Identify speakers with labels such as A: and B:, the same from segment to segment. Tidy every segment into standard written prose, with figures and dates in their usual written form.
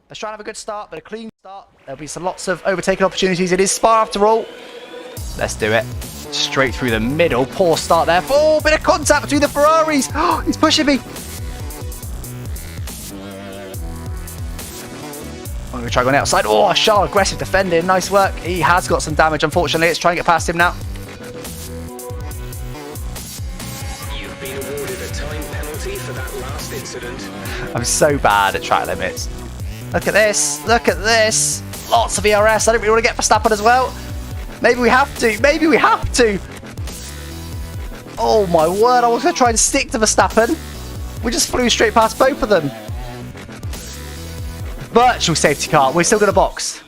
A: Let's try and have a good start, but a clean start. There'll be some lots of overtaking opportunities. It is Spa after all. Let's do it. Straight through the middle. Poor start there. Oh, bit of contact between the Ferraris. Oh, he's pushing me. I'm going to try going outside. Oh, Charles, aggressive defending. Nice work. He has got some damage, unfortunately. Let's try and get past him now.
B: You've been awarded a time penalty for that last incident.
A: I'm so bad at track limits. Look at this. Look at this. Lots of ERS. I don't really want to get Verstappen as well. Maybe we have to. Maybe we have to. Oh my word. I was going to try and stick to Verstappen. We just flew straight past both of them. Virtual safety car. We're still going to box.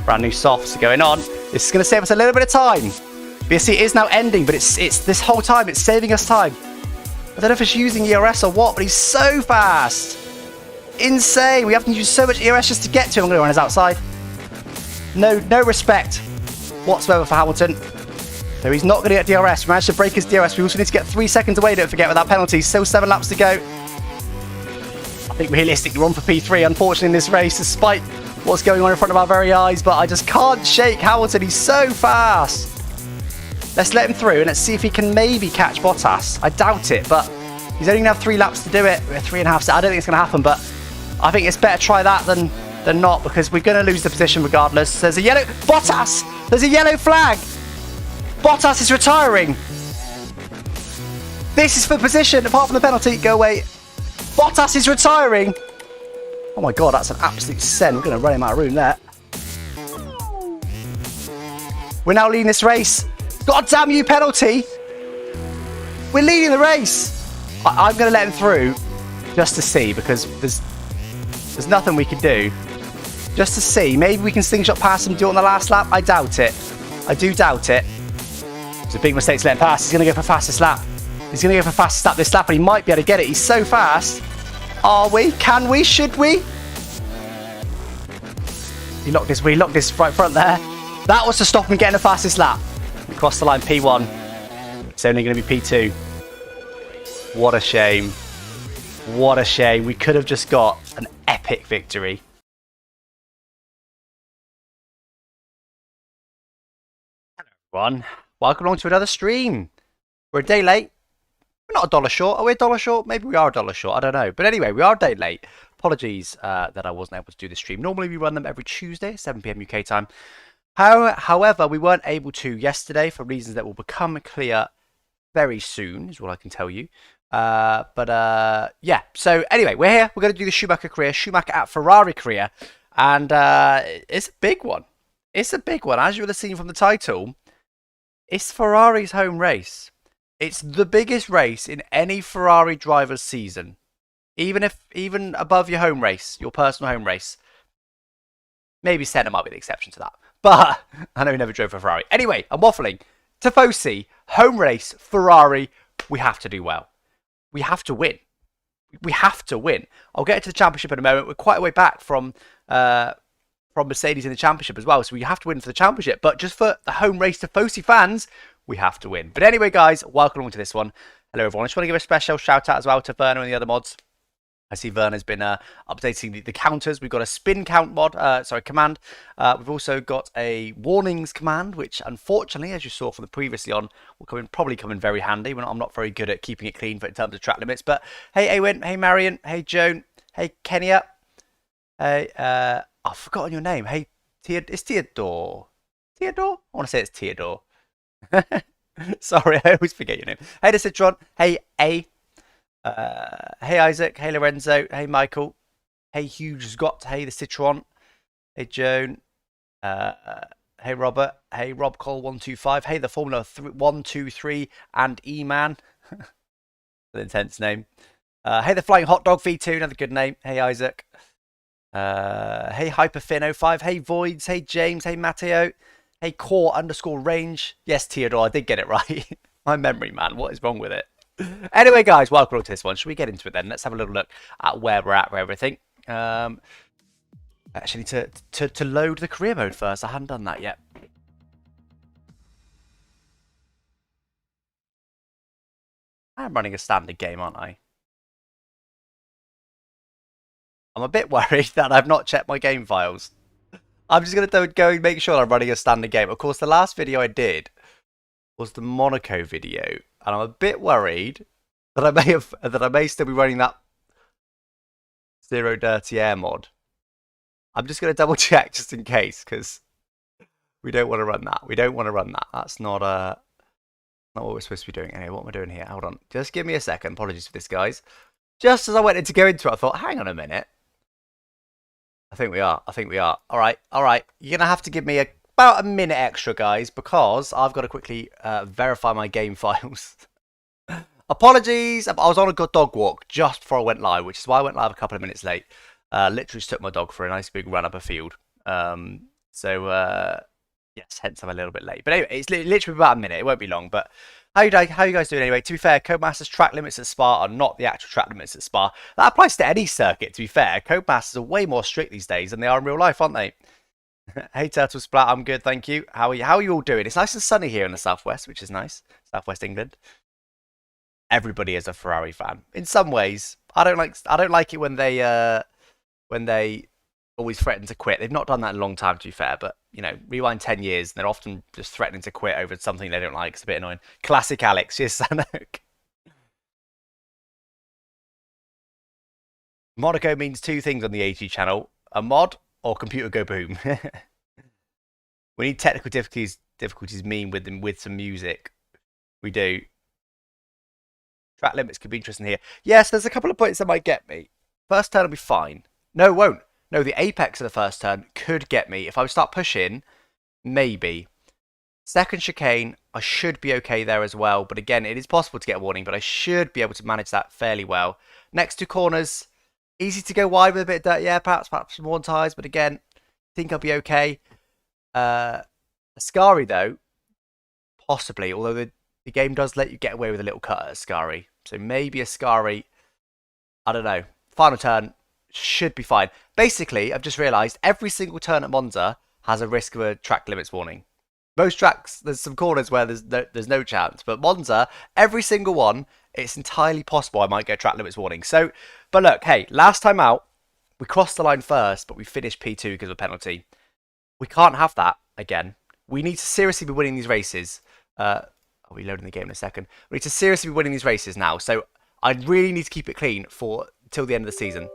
A: Brand new softs are going on. This is going to save us a little bit of time. BSC is now ending, but it's this whole time. It's saving us time. I don't know if it's using ERS or what, but he's so fast. Insane. We have to use so much ERS just to get to him. I'm going to run his outside. No respect whatsoever for Hamilton. So he's not going to get DRS. We managed to break his DRS. We also need to get 3 seconds away, don't forget, with that penalty. Still 7 laps to go. I think realistically we're on for P3, unfortunately, in this race, despite what's going on in front of our very eyes. But I just can't shake Hamilton. He's so fast. Let's let him through and let's see if he can maybe catch Bottas. I doubt it, but he's only going to have 3 laps to do it. We're 3.5. I don't think it's going to happen, but I think it's better try that than not, because we're going to lose the position regardless. There's a yellow... Bottas! There's a yellow flag! Bottas is retiring. This is for position, apart from the penalty. Go away. Bottas is retiring. Oh my god, that's an absolute send. We're going to run him out of room there. We're now leading this race. God damn you, penalty. We're leading the race. I'm going to let him through just to see, because there's nothing we can do. Just to see. Maybe we can slingshot past him, do it on the last lap. I doubt it. I do doubt it. It's a big mistake to let him pass. He's going to go for fastest lap. He's going to go for fastest lap this lap, and he might be able to get it. He's so fast. Are we? Can we? Should we? He locked this right front there. That was to stop him getting the fastest lap. We crossed the line P1. It's only going to be P2. What a shame. What a shame. We could have just got an epic victory. Hello everyone. Welcome along to another stream. We're a day late. We're not $1 short. Are we $1 short? Maybe we are $1 short. I don't know. But anyway, we are a day late. Apologies that I wasn't able to do the stream. Normally we run them every Tuesday, 7 PM UK time. However, we weren't able to yesterday for reasons that will become clear very soon, is what I can tell you. Yeah. So anyway, we're here. We're going to do the Schumacher career, Schumacher at Ferrari career. And it's a big one. It's a big one. As you would have seen from the title, it's Ferrari's home race. It's the biggest race in any Ferrari driver's season. Even above your home race, your personal home race. Maybe Senna might be the exception to that. But I know he never drove for Ferrari. Anyway, I'm waffling. TIFOSI, home race, Ferrari. We have to do well. We have to win. We have to win. I'll get into the championship in a moment. We're quite a way back from Mercedes in the championship as well. So we have to win for the championship. But just for the home race TIFOSI fans, we have to win. But anyway, guys, welcome along to this one. Hello, everyone. I just want to give a special shout out as well to Werner and the other mods. I see Werner's been updating the counters. We've got a spin count command. We've also got a warnings command, which unfortunately, as you saw from the previously on, will probably come in very handy. I'm not very good at keeping it clean in terms of track limits. But hey, Awen, hey, Marion, hey, Joan, hey, Kenya, hey, I've forgotten your name. Hey, it's Theodore. Theodore? I want to say it's Theodore. Sorry, I always forget your name. Hey, the Citron. Hey, A. Hey Isaac, hey Lorenzo, hey Michael, hey Hugh Scott, hey the Citron, hey Joan, hey Robert, hey Rob Cole 125, hey the Formula 123 and E-Man, an intense name, hey the Flying Hot Dog V2, another good name, hey Isaac, hey Hyperfin05, hey Voids, hey James, hey Matteo, hey Core_range, yes Theodore, I did get it right. My memory, man, what is wrong with it? Anyway, guys, welcome to this one. Should we get into it then? Let's have a little look at where we're at with everything. Actually, to load the career mode first. I hadn't done that yet. I'm running a standard game, aren't I? I'm a bit worried that I've not checked my game files. I'm just going to go and make sure I'm running a standard game. Of course, the last video I did was the Monaco video, and I'm a bit worried that I may still be running that Zero Dirty Air mod. I'm just going to double check just in case, because we don't want to run that. We don't want to run that. That's not what we're supposed to be doing. Anyway, what am I doing here? Hold on. Just give me a second. Apologies for this, guys. Just as I went in to go into it, I thought, hang on a minute. I think we are. All right. You're going to have to give me about a minute extra, guys, because I've got to quickly verify my game files. Apologies. I was on a good dog walk just before I went live, which is why I went live a couple of minutes late. Literally just took my dog for a nice big run up a field. Yes, hence I'm a little bit late. But anyway, it's literally about a minute. It won't be long. But how you guys doing anyway? To be fair, Codemasters track limits at Spa are not the actual track limits at Spa. That applies to any circuit, to be fair. Codemasters are way more strict these days than they are in real life, aren't they? Hey, Turtle Splat, I'm good, thank you. How are you all doing? It's nice and sunny here in the southwest, which is nice. Southwest England. Everybody is a Ferrari fan. In some ways, I don't like it when they always threaten to quit. They've not done that in a long time, to be fair, but you know, rewind 10 years, and they're often just threatening to quit over something they don't like. It's a bit annoying. Classic Alex, yes, Sanok. Monaco means two things on the AG channel: a mod or computer go boom. We need technical difficulties mean with some music. We do. Track limits could be interesting here. Yes, there's a couple of points that might get me. First turn will be fine. No, it won't. No, the apex of the first turn could get me. If I start pushing, maybe. Second chicane, I should be okay there as well. But again, it is possible to get a warning, but I should be able to manage that fairly well. Next two corners, easy to go wide with a bit of dirt. Yeah, perhaps some worn tyres, but again, think I'll be okay. Ascari, though, possibly, although the game does let you get away with a little cut at Ascari. So maybe Ascari, I don't know. Final turn should be fine. Basically, I've just realised every single turn at Monza has a risk of a track limits warning. Most tracks, there's some corners where there's no chance. But Monza, every single one, it's entirely possible I might get track limits warning. So, but look, hey, last time out, we crossed the line first, but we finished P2 because of a penalty. We can't have that again. We need to seriously be winning these races. I'll be loading the game in a second. We need to seriously be winning these races now. So I really need to keep it clean for till the end of the season.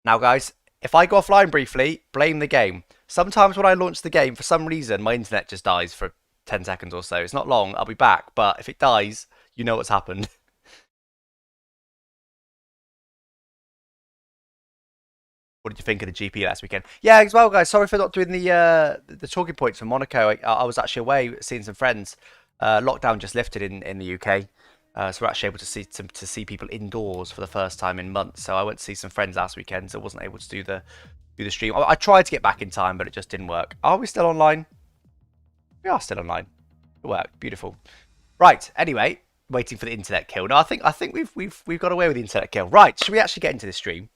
A: Now, guys, if I go offline briefly, blame the game. Sometimes when I launch the game, for some reason, my internet just dies for 10 seconds or so. It's not long. I'll be back. But if it dies, you know what's happened. What did you think of the GP last weekend? Yeah, as well, guys. Sorry for not doing the talking points from Monaco. I was actually away seeing some friends. Lockdown just lifted in the UK. So we're actually able to see people indoors for the first time in months. So I went to see some friends last weekend, so I wasn't able to do the stream. I tried to get back in time, but it just didn't work. Are we still online? We are still online. It worked. Beautiful. Right. Anyway, waiting for the internet kill. No, I think we've got away with the internet kill. Right. Should we actually get into this stream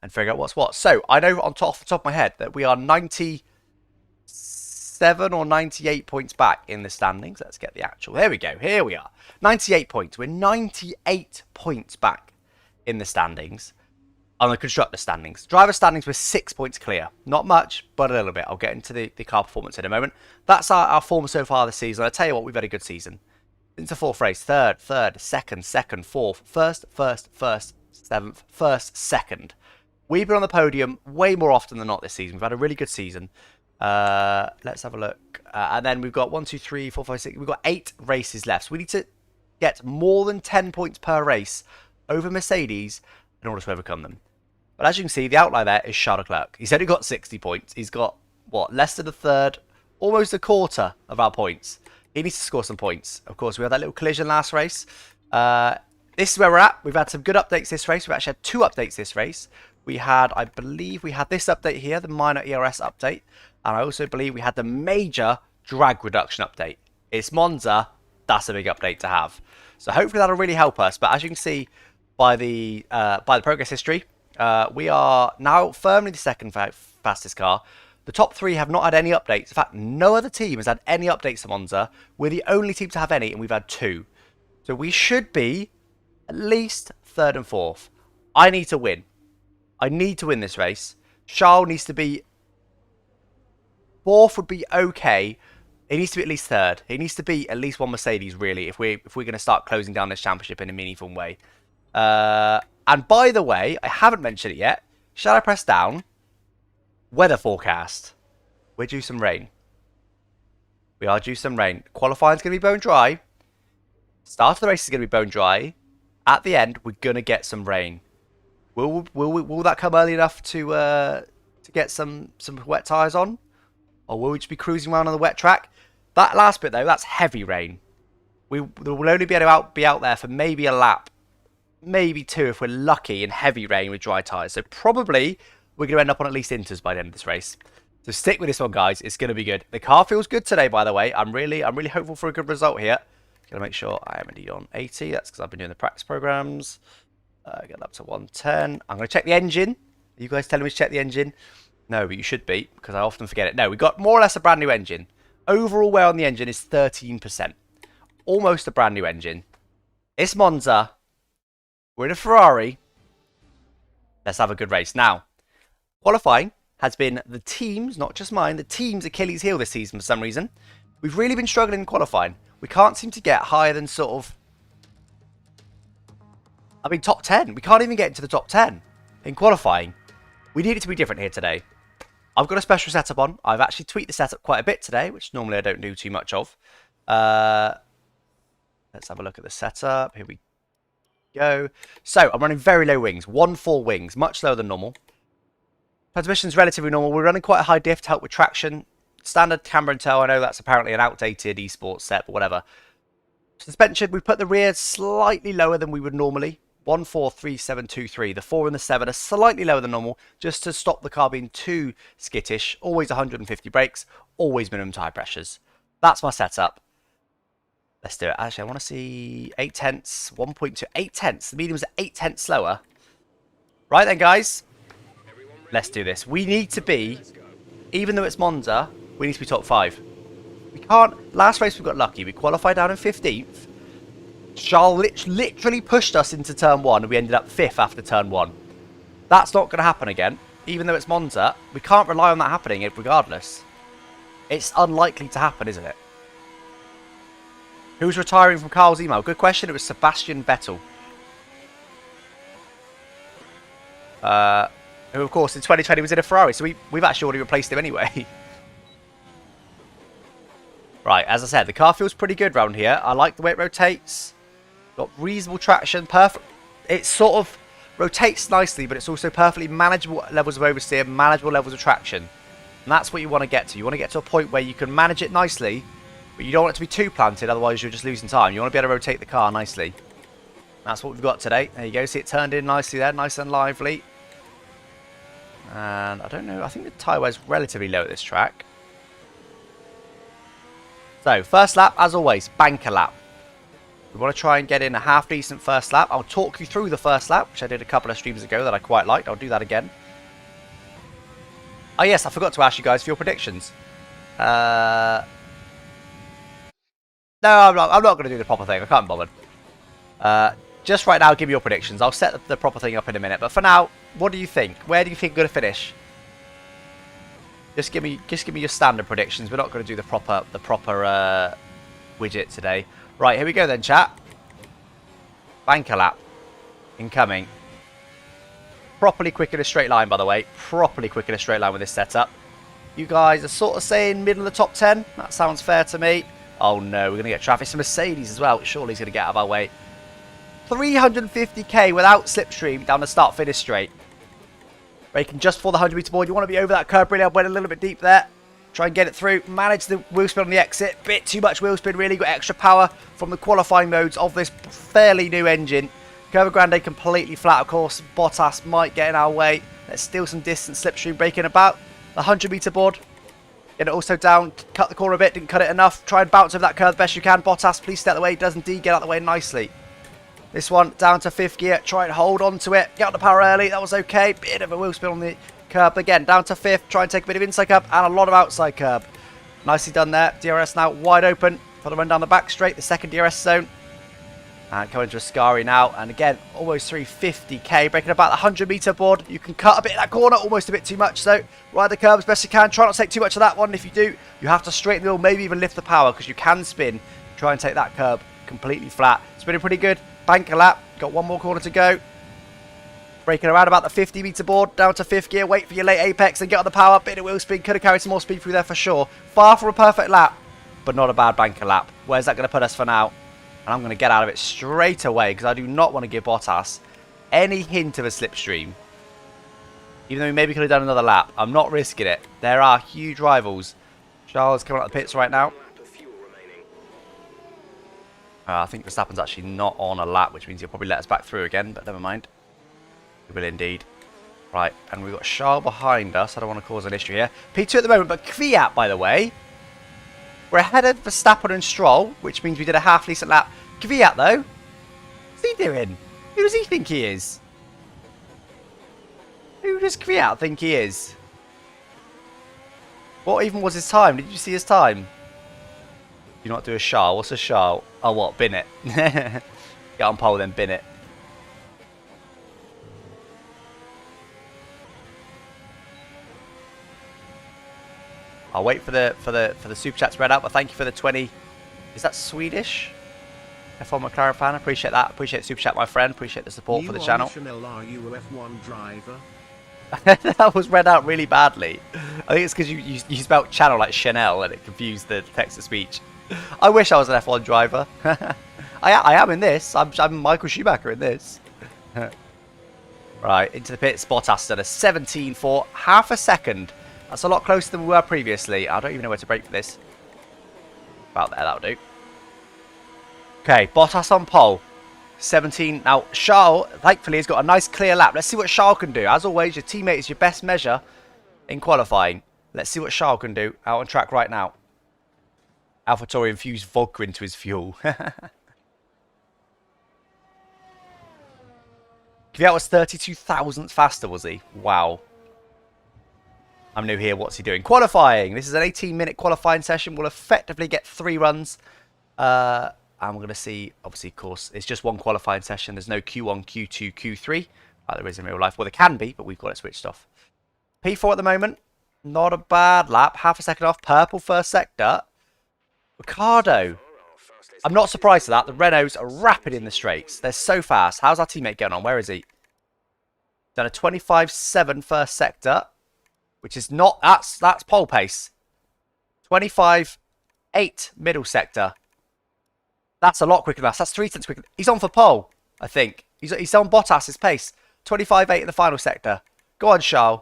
A: and figure out what's what? So I know off the top of my head that we are 97 or 98 points back in the standings. Let's get the actual. There we go. Here we are. 98 points. We're 98 points back in the standings. On the constructor standings. Driver standings, we're 6 points clear. Not much, but a little bit. I'll get into the car performance in a moment. That's our form so far this season. I'll tell you what, we've had a good season. Into the fourth race. Third, second, fourth, first, seventh, first, second. We've been on the podium way more often than not this season. We've had a really good season. Let's have a look. And then we've got 1, 2, 3, 4, 5, 6. We've got 8 races left. So we need to get more than 10 points per race over Mercedes in order to overcome them. But as you can see, the outlier there is Charles Leclerc. He's only got 60 points. He's got, what, less than a third, almost a quarter of our points. He needs to score some points. Of course, we had that little collision last race. This is where we're at. We've had some good updates this race. We've actually had 2 updates this race. We had, I believe we had this update here, the minor ERS update. And I also believe we had the major drag reduction update. It's Monza. That's a big update to have. So hopefully that'll really help us. But as you can see by the progress history, we are now firmly the second fastest car. The top 3 have not had any updates. In fact, no other team has had any updates to Monza. We're the only team to have any, and we've had 2. So we should be at least 3rd and 4th. I need to win. I need to win this race. Charles needs to be... 4th would be okay. He needs to be at least 3rd. He needs to be at least one Mercedes, really, if we're going to start closing down this championship in a meaningful way. And by the way, I haven't mentioned it yet. Shall I press down? Weather forecast. We're due some rain. We are due some rain. Qualifying's going to be bone dry. Start of the race is going to be bone dry. At the end, we're going to get some rain. Will that come early enough to get some wet tyres on? Or will we just be cruising around on the wet track? That last bit, though, that's heavy rain. We'll only be able to be out there for maybe a lap. Maybe 2 if we're lucky in heavy rain with dry tyres. So probably we're going to end up on at least inters by the end of this race. So stick with this one, guys. It's going to be good. The car feels good today, by the way. I'm really hopeful for a good result here. Going to make sure I am indeed on 80. That's because I've been doing the practice programs. Get up to 110. I'm going to check the engine. Are you guys telling me to check the engine? No, but you should be, because I often forget it. No, we've got more or less a brand new engine. Overall wear on the engine is 13%. Almost a brand new engine. It's Monza. We're in a Ferrari. Let's have a good race. Now, qualifying has been the team's, not just mine, the team's Achilles heel this season for some reason. We've really been struggling in qualifying. We can't seem to get higher than sort of... I mean, top 10. We can't even get into the top 10 in qualifying. We need it to be different here today. I've got a special setup on. I've actually tweaked the setup quite a bit today, which normally I don't do too much of. Let's have a look at the setup. Here we go. So, I'm running very low wings. 1.4 wings, much lower than normal. Transmission's relatively normal. We're running quite a high diff to help with traction. Standard camber and tow. I know that's apparently an outdated esports set, but whatever. Suspension, we put the rear slightly lower than we would normally. 1.43723. The 4 and the 7 are slightly lower than normal, just to stop the car being too skittish. Always 150 brakes, always minimum tyre pressures. That's my setup. Let's do it. Actually, I want to see 8 tenths, 1.2, 8 tenths. The medium's 8 tenths slower. Right then, guys. Let's do this. We need to be, even though it's Monza, we need to be top 5. We can't. Last race we got lucky. We qualified down in 15th. Charles literally pushed us into turn 1 and we ended up 5th after turn 1. That's not going to happen again. Even though it's Monza, we can't rely on that happening regardless. It's unlikely to happen, isn't it? Who's retiring from Carl's email? Good question. It was Sebastian Vettel. Who, of course, in 2020 was in a Ferrari. So we've actually already replaced him anyway. Right, as I said, the car feels pretty good round here. I like the way it rotates. Got reasonable traction. Perfect. It sort of rotates nicely, but it's also perfectly manageable levels of oversteer, manageable levels of traction. And that's what you want to get to. You want to get to a point where you can manage it nicely, but you don't want it to be too planted, otherwise you're just losing time. You want to be able to rotate the car nicely. That's what we've got today. There you go. See it turned in nicely there. Nice and lively. And I don't know. I think the tyre wear's relatively low at this track. So, first lap, as always, banker lap. We want to try and get in a half-decent first lap. I'll talk you through the first lap, which I did a couple of streams ago that I quite liked. I'll do that again. Oh, yes, I forgot to ask you guys for your predictions. No, I'm not going to do the proper thing. I can't bother. Just right now, give me your predictions. I'll set the proper thing up in a minute. But for now, what do you think? Where do you think you're going to finish? Just give me your standard predictions. We're not going to do the proper widget today. Right, here we go then, chat. Banker lap. Incoming. Properly quick in a straight line, by the way. Properly quick in a straight line with this setup. You guys are sort of saying middle of the top 10. That sounds fair to me. Oh no, we're going to get traffic. It's a Mercedes as well. Surely he's going to get out of our way. 350k without slipstream down the start-finish straight. Braking just for the 100-meter board. You want to be over that curb. Really, I went a little bit deep there. Try and get it through. Manage the wheel spin on the exit. Bit too much wheel spin, really. Got extra power from the qualifying modes of this fairly new engine. Curva Grande completely flat, of course. Bottas might get in our way. Let's steal some distance. Slipstream braking about the 100-meter board. Get it also down. Cut the corner a bit. Didn't cut it enough. Try and bounce over that curve best you can. Bottas, please stay out of the way. He does indeed get out of the way nicely. This one down to 5th gear. Try and hold on to it. Get out the power early. That was okay. Bit of a wheel spin on the curb. Again, down to 5th. Try and take a bit of inside curb and a lot of outside curb. Nicely done there. DRS now wide open for the run down the back straight. The second DRS zone. And coming to Ascari now, and again, almost 350k, breaking about the 100-meter board. You can cut a bit of that corner, almost a bit too much though. Ride the curb as best you can, try not to take too much of that one. If you do, you have to straighten the wheel, maybe even lift the power, because you can spin. Try and take that curb completely flat. Spinning pretty good, bank a lap, got one more corner to go. Braking around about the 50-meter board, down to 5th gear, wait for your late apex and get on the power. Bit of wheel spin, could have carried some more speed through there for sure. Far from a perfect lap, but not a bad banker lap. Where's that going to put us for now? And I'm going to get out of it straight away because I do not want to give Bottas any hint of a slipstream. Even though we maybe could have done another lap. I'm not risking it. There are huge rivals. Charles coming out the pits right now. I think Verstappen's actually not on a lap, which means he'll probably let us back through again, but never mind. He will indeed. Right, and we've got Charles behind us. I don't want to cause an issue here. P2 at the moment, but Kvyat, by the way. We're ahead of Verstappen and Stroll, which means we did a half-decent lap. Kvyat, though, what's he doing? Who does he think he is? Who does Kvyat think he is? What even was his time? Did you see his time? Do not do a Charles. What's a Charles? Oh, what? Bin it. Get on pole, then bin it. I'll wait for the super chat to spread out, but thank you for the 20. Is that Swedish? F1 McLaren fan, appreciate that. Appreciate the super chat, my friend. Appreciate the support for the channel.
C: Chanel, are you a F1 driver?
A: That was read out really badly. I think it's because you spelt channel like Chanel and it confused the text to speech. I wish I was an F1 driver. I am in this. I'm Michael Schumacher in this. Right, into the pits. Bottas done a 17 for half a second. That's a lot closer than we were previously. I don't even know where to brake for this. About there, that'll do. Okay, Bottas on pole. 17. Now, Charles, thankfully, has got a nice clear lap. Let's see what Charles can do. As always, your teammate is your best measure in qualifying. Let's see what Charles can do out on track right now. AlphaTauri infused vodka into his fuel. Kvyat was 32 thousandths faster, was he? Wow. I'm new here. What's he doing? Qualifying. This is an 18-minute qualifying session. We'll effectively get 3 runs. And we're going to see, obviously, of course, it's just one qualifying session. There's no Q1, Q2, Q3 like there is in real life. Well, there can be, but we've got it switched off. P4 at the moment. Not a bad lap. Half a second off. Purple first sector. Ricardo. I'm not surprised at that. The Renaults are rapid in the straights. They're so fast. How's our teammate getting on? Where is he? Done a 25.7 first sector. Which is not, that's pole pace. 25.8 middle sector. That's a lot quicker than us. That's 3 tenths quicker. He's on for pole, I think. He's on Bottas's pace. 25.8 in the final sector. Go on, Charles.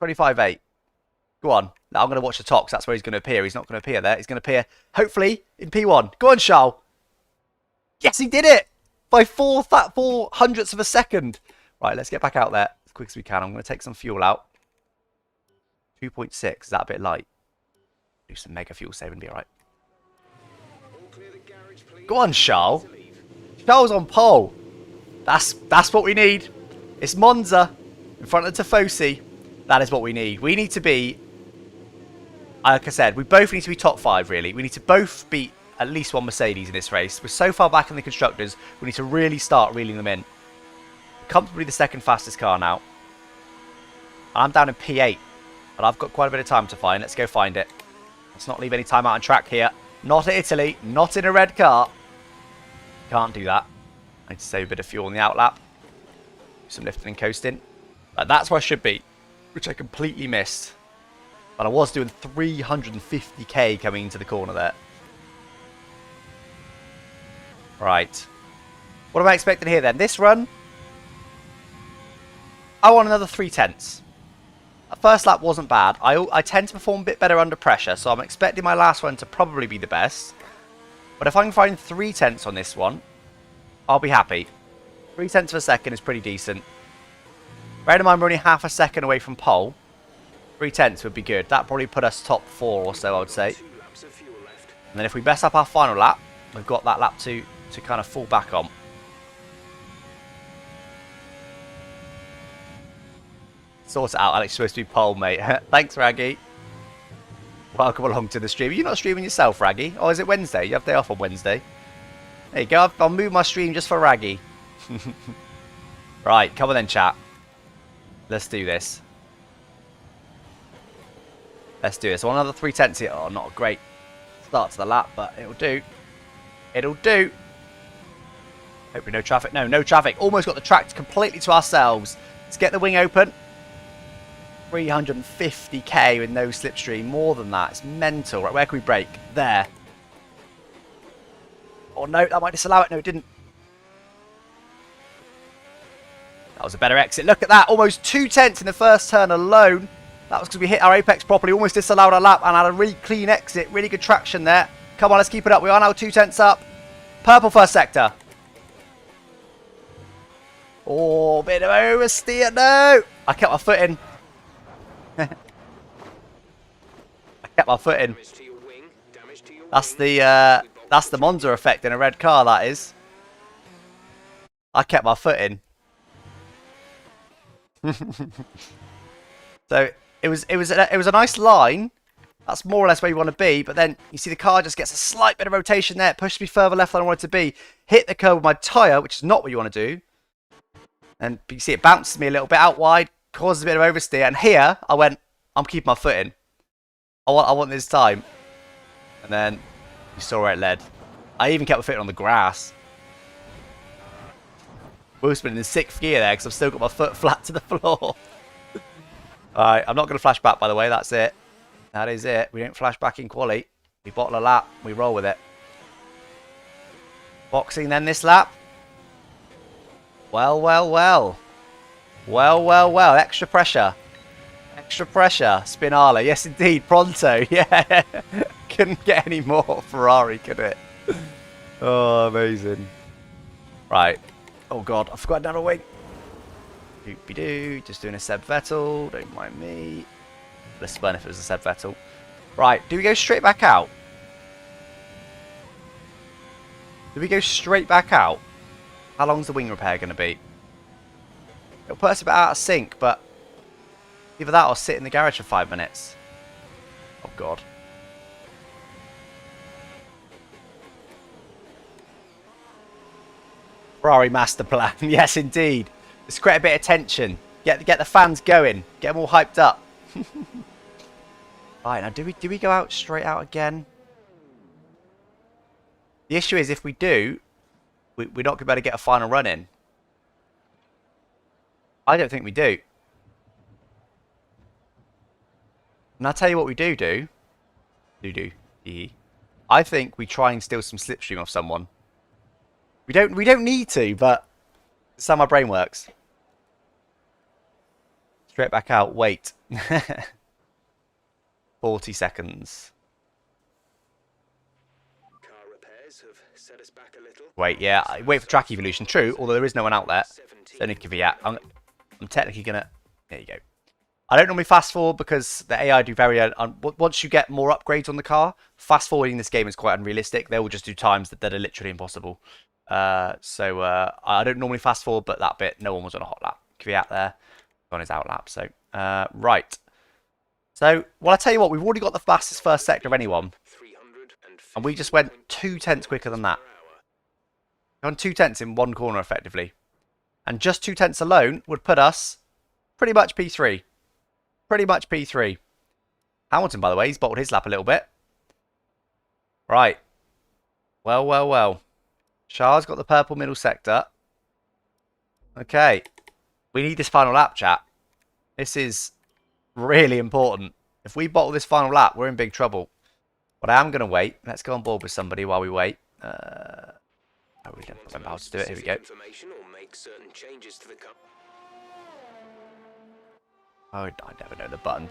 A: 25.8. Go on. Now I'm going to watch the top because that's where he's going to appear. He's not going to appear there. He's going to appear, hopefully, in P1. Go on, Charles. Yes, he did it! By 4 hundredths of a second. Right, let's get back out there as quick as we can. I'm going to take some fuel out. 2.6. Is that a bit light? Do some mega fuel saving, be alright. Go on, Charles. Charles on pole. That's what we need. It's Monza in front of TIFOSI. That is what we need. We need to be, like I said, we both need to be top 5, really. We need to both beat at least one Mercedes in this race. We're so far back in the constructors, we need to really start reeling them in. Comfortably the second fastest car now. I'm down in P8, but I've got quite a bit of time to find. Let's go find it. Let's not leave any time out on track here. Not at Italy, not in a red car. Can't do that. I need to save a bit of fuel on the outlap. Do some lifting and coasting. But that's where I should be, which I completely missed. But I was doing 350k coming into the corner there. Right. What am I expecting here then? This run, I want another 3 tenths. The first lap wasn't bad. I tend to perform a bit better under pressure, so I'm expecting my last one to probably be the best. But if I can find 3 tenths on this one, I'll be happy. 3 tenths of a second is pretty decent. Bear in mind we're only half a second away from pole. 3 tenths would be good. That'd probably put us top 4 or so, I would say. And then if we mess up our final lap, we've got that lap to kind of fall back on. Sort it out, Alex. You're supposed to be pole, mate. Thanks, Raggy. Welcome along to the stream. You're not streaming yourself, Raggy? Oh, is it Wednesday? You have day off on Wednesday. There you go. I'll move my stream just for Raggy. Right, come on then, chat. Let's do this. Let's do this. One another 3/10 here. Oh, not a great start to the lap, but it'll do. It'll do. Hopefully no traffic. No, no traffic. Almost got the track completely to ourselves. Let's get the wing open. 350k with no slipstream. More than that. It's mental. Right, where can we brake? There. Oh no, that might disallow it. No, it didn't. That was a better exit. Look at that. Almost 2/10 in the first turn alone. That was because we hit our apex properly. Almost disallowed our lap and had a really clean exit. Really good traction there. Come on, let's keep it up. We are now 2/10 up. Purple first sector. Oh, bit of oversteer. No. I kept my foot in. I kept my foot in. That's the Monza effect in a red car, that is. I kept my foot in. So it was a nice line. That's more or less where you want to be, but then you see the car just gets a slight bit of rotation there. It pushes me further left than I wanted to be. Hit the curb with my tyre, which is not what you want to do. And you see it bounces me a little bit out wide, causes a bit of oversteer. And here I went, I'm keeping my foot in. I want this time. And then you saw where it led. I even kept my foot on the grass. Woosman in the 6th gear there because I've still got my foot flat to the floor. Alright, I'm not going to flash back, by the way. That's it. That is it. We don't flash back in quali. We bottle a lap. We roll with it. Boxing then this lap. Well, well, well. Well, well, well. Extra pressure. Extra pressure. Spinala. Yes, indeed. Pronto. Yeah. Couldn't get any more Ferrari, could it? Oh, amazing. Right. Oh, God. I forgot down a wing. Doopy-doo. Just doing a Seb Vettel. Don't mind me. Let's spin if it was a Seb Vettel. Right. Do we go straight back out? Do we go straight back out? How long's the wing repair going to be? It'll put us a bit out of sync, but either that or sit in the garage for 5 minutes. Oh, God. Ferrari master plan. Yes, indeed. Let's create a bit of tension. Get the fans going. Get them all hyped up. Right, now do we go out straight out again? The issue is if we do, we're not going to be able to get a final run in. I don't think we do. And I'll tell you what we do. I think we try and steal some slipstream off someone. We don't need to, but that's how my brain works. Straight back out. Wait. 40 seconds.
B: Car repairs have set us back a little.
A: Wait, yeah. Wait for track evolution. True, although there is no one out there. It's only Kvyat. I'm technically gonna. There you go. I don't normally fast forward because the AI do very. Once you get more upgrades on the car, fast forwarding this game is quite unrealistic. They will just do times that are literally impossible. So I don't normally fast forward, but that bit, no one was on a hot lap. Kvyat there on his out lap. So right. So well, I tell you what, we've already got the fastest first sector of anyone, and we just went 2/10 quicker than that. Gone 2/10 in one corner effectively, and just 2/10 alone would put us pretty much P3. Pretty much P3. Hamilton, by the way, he's bottled his lap a little bit. Right. Well, well, well. Charles got the purple middle sector. Okay. We need this final lap, chat. This is really important. If we bottle this final lap, we're in big trouble. But I am going to wait. Let's go on board with somebody while we wait. Oh, we don't remember how to do it. Here we go. Oh, I never know the button.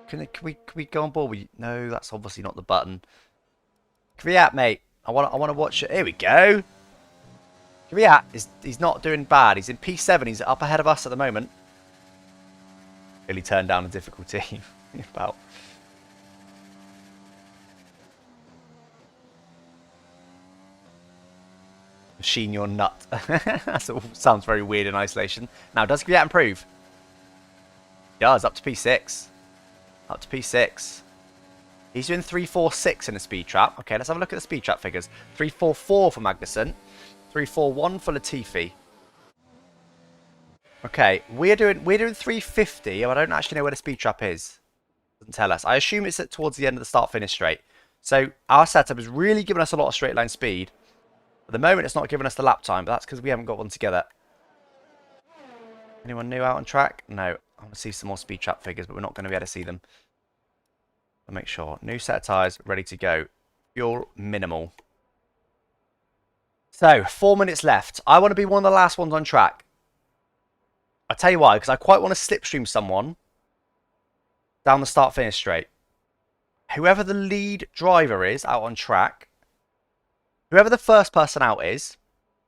A: Can we go on board with you? No, that's obviously not the button. Kvyat, mate. I want to watch it. Here we go. Kvyat he's not doing bad. He's in P7. He's up ahead of us at the moment. Really turned down the difficulty. About. Machine your nut. That sounds very weird in isolation. Now, does Kvyat improve? He does, up to P6. Up to P6. He's doing 3.46 in the speed trap. Okay, let's have a look at the speed trap figures. 3.44 for Magnussen. 3.41 for Latifi. Okay, we're doing 3.50. I don't actually know where the speed trap is. Doesn't tell us. I assume it's towards the end of the start-finish straight. So our setup is really giving us a lot of straight line speed. At the moment, it's not giving us the lap time, but that's because we haven't got one together. Anyone new out on track? No. I want to see some more speed trap figures, but we're not going to be able to see them. I'll make sure. New set of tyres, ready to go. Fuel minimal. So, 4 minutes left. I want to be one of the last ones on track. I'll tell you why, because I quite want to slipstream someone down the start-finish straight. Whoever the lead driver is out on track, whoever the first person out is,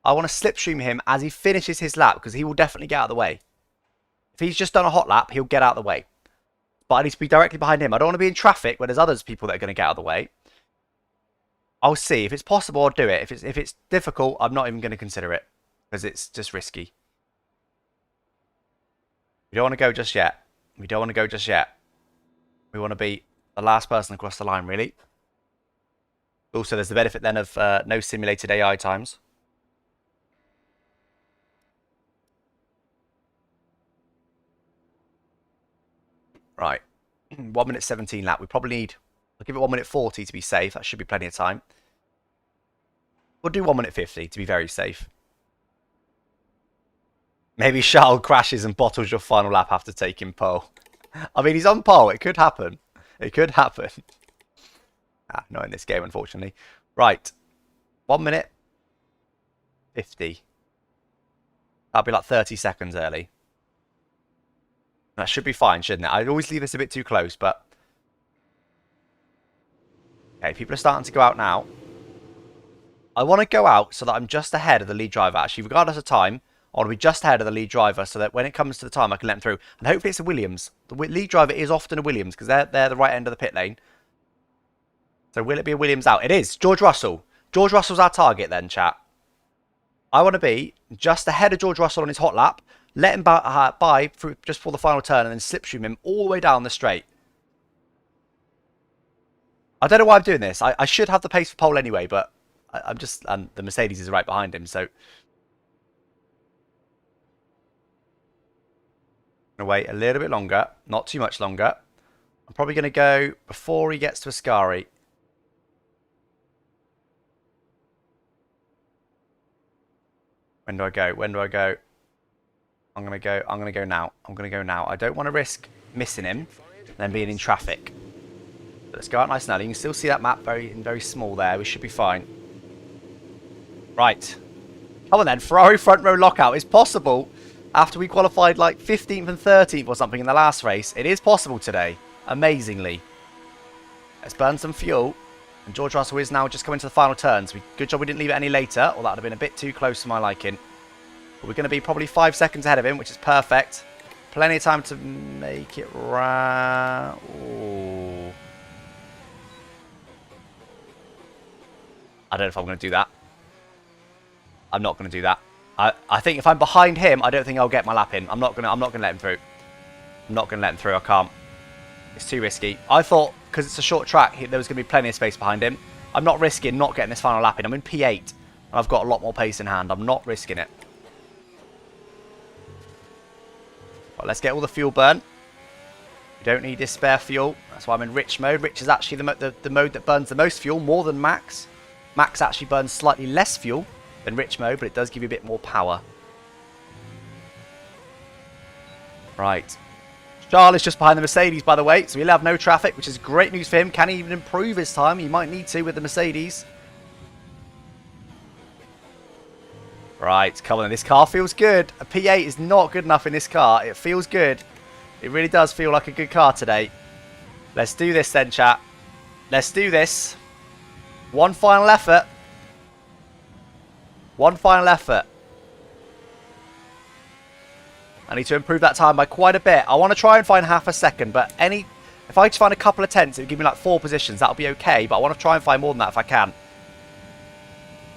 A: I want to slipstream him as he finishes his lap, because he will definitely get out of the way. If he's just done a hot lap, he'll get out of the way. But I need to be directly behind him. I don't want to be in traffic where there's others people that are going to get out of the way. I'll see. If it's possible, I'll do it. If it's difficult, I'm not even going to consider it. Because it's just risky. We don't want to go just yet. We don't want to go just yet. We want to be the last person across the line, really. Also, there's the benefit then of no simulated AI times. Right. 1 minute 17 lap. We probably need... I'll give it 1 minute 40 to be safe. That should be plenty of time. We'll do 1 minute 50 to be very safe. Maybe Charles crashes and bottles your final lap after taking pole. I mean, he's on pole. It could happen. It could happen. Not in this game, unfortunately. Right. 1 minute 50. That'll be like 30 seconds early. That should be fine, shouldn't it? I'd always leave this a bit too close, but... Okay, people are starting to go out now. I want to go out so that I'm just ahead of the lead driver. Actually, regardless of time, I want to be just ahead of the lead driver so that when it comes to the time, I can let him through. And hopefully it's a Williams. The lead driver is often a Williams because they're the right end of the pit lane. So will it be a Williams out? It is. George Russell. George Russell's our target then, chat. I want to be just ahead of George Russell on his hot lap. Let him by through just for the final turn and then slipstream him all the way down the straight. I don't know why I'm doing this. I should have the pace for pole anyway, but I'm just... And the Mercedes is right behind him, so... I'm going to wait a little bit longer. Not too much longer. I'm probably going to go before he gets to Ascari. When do I go? When do I go? I'm going to go now. I'm going to go now. I don't want to risk missing him and then being in traffic. But let's go out nice and early. You can still see that map very small there. We should be fine. Right. Come on then. Ferrari front row lockout is possible after we qualified like 15th and 13th or something in the last race. It is possible today. Amazingly. Let's burn some fuel. And George Russell is now just coming to the final turns. Good job we didn't leave it any later, or that would have been a bit too close to my liking. But we're going to be probably 5 seconds ahead of him, which is perfect. Plenty of time to make it round. Ooh. I don't know if I'm going to do that. I'm not going to do that. I think if I'm behind him, I don't think I'll get my lap in. I'm not going to let him through. I'm not going to let him through. I can't. It's too risky. I thought, because it's a short track, there was going to be plenty of space behind him. I'm not risking not getting this final lap in. I'm in P8. And I've got a lot more pace in hand. I'm not risking it. Right, let's get all the fuel burn. We don't need this spare fuel. That's why I'm in rich mode. Rich is actually the mode that burns the most fuel, more than max. Max actually burns slightly less fuel than rich mode, but it does give you a bit more power. Right. Charles is just behind the Mercedes, by the way, so he'll have no traffic, which is great news for him. Can he even improve his time? He might need to with the Mercedes. Right, come on, this car feels good. A P8 is not good enough in this car. It feels good. It really does feel like a good car today. Let's do this then, chat. Let's do this. One final effort. One final effort. I need to improve that time by quite a bit. I want to try and find half a second, but if I just find a couple of tenths, it would give me like 4 positions. That'll be okay, but I want to try and find more than that if I can.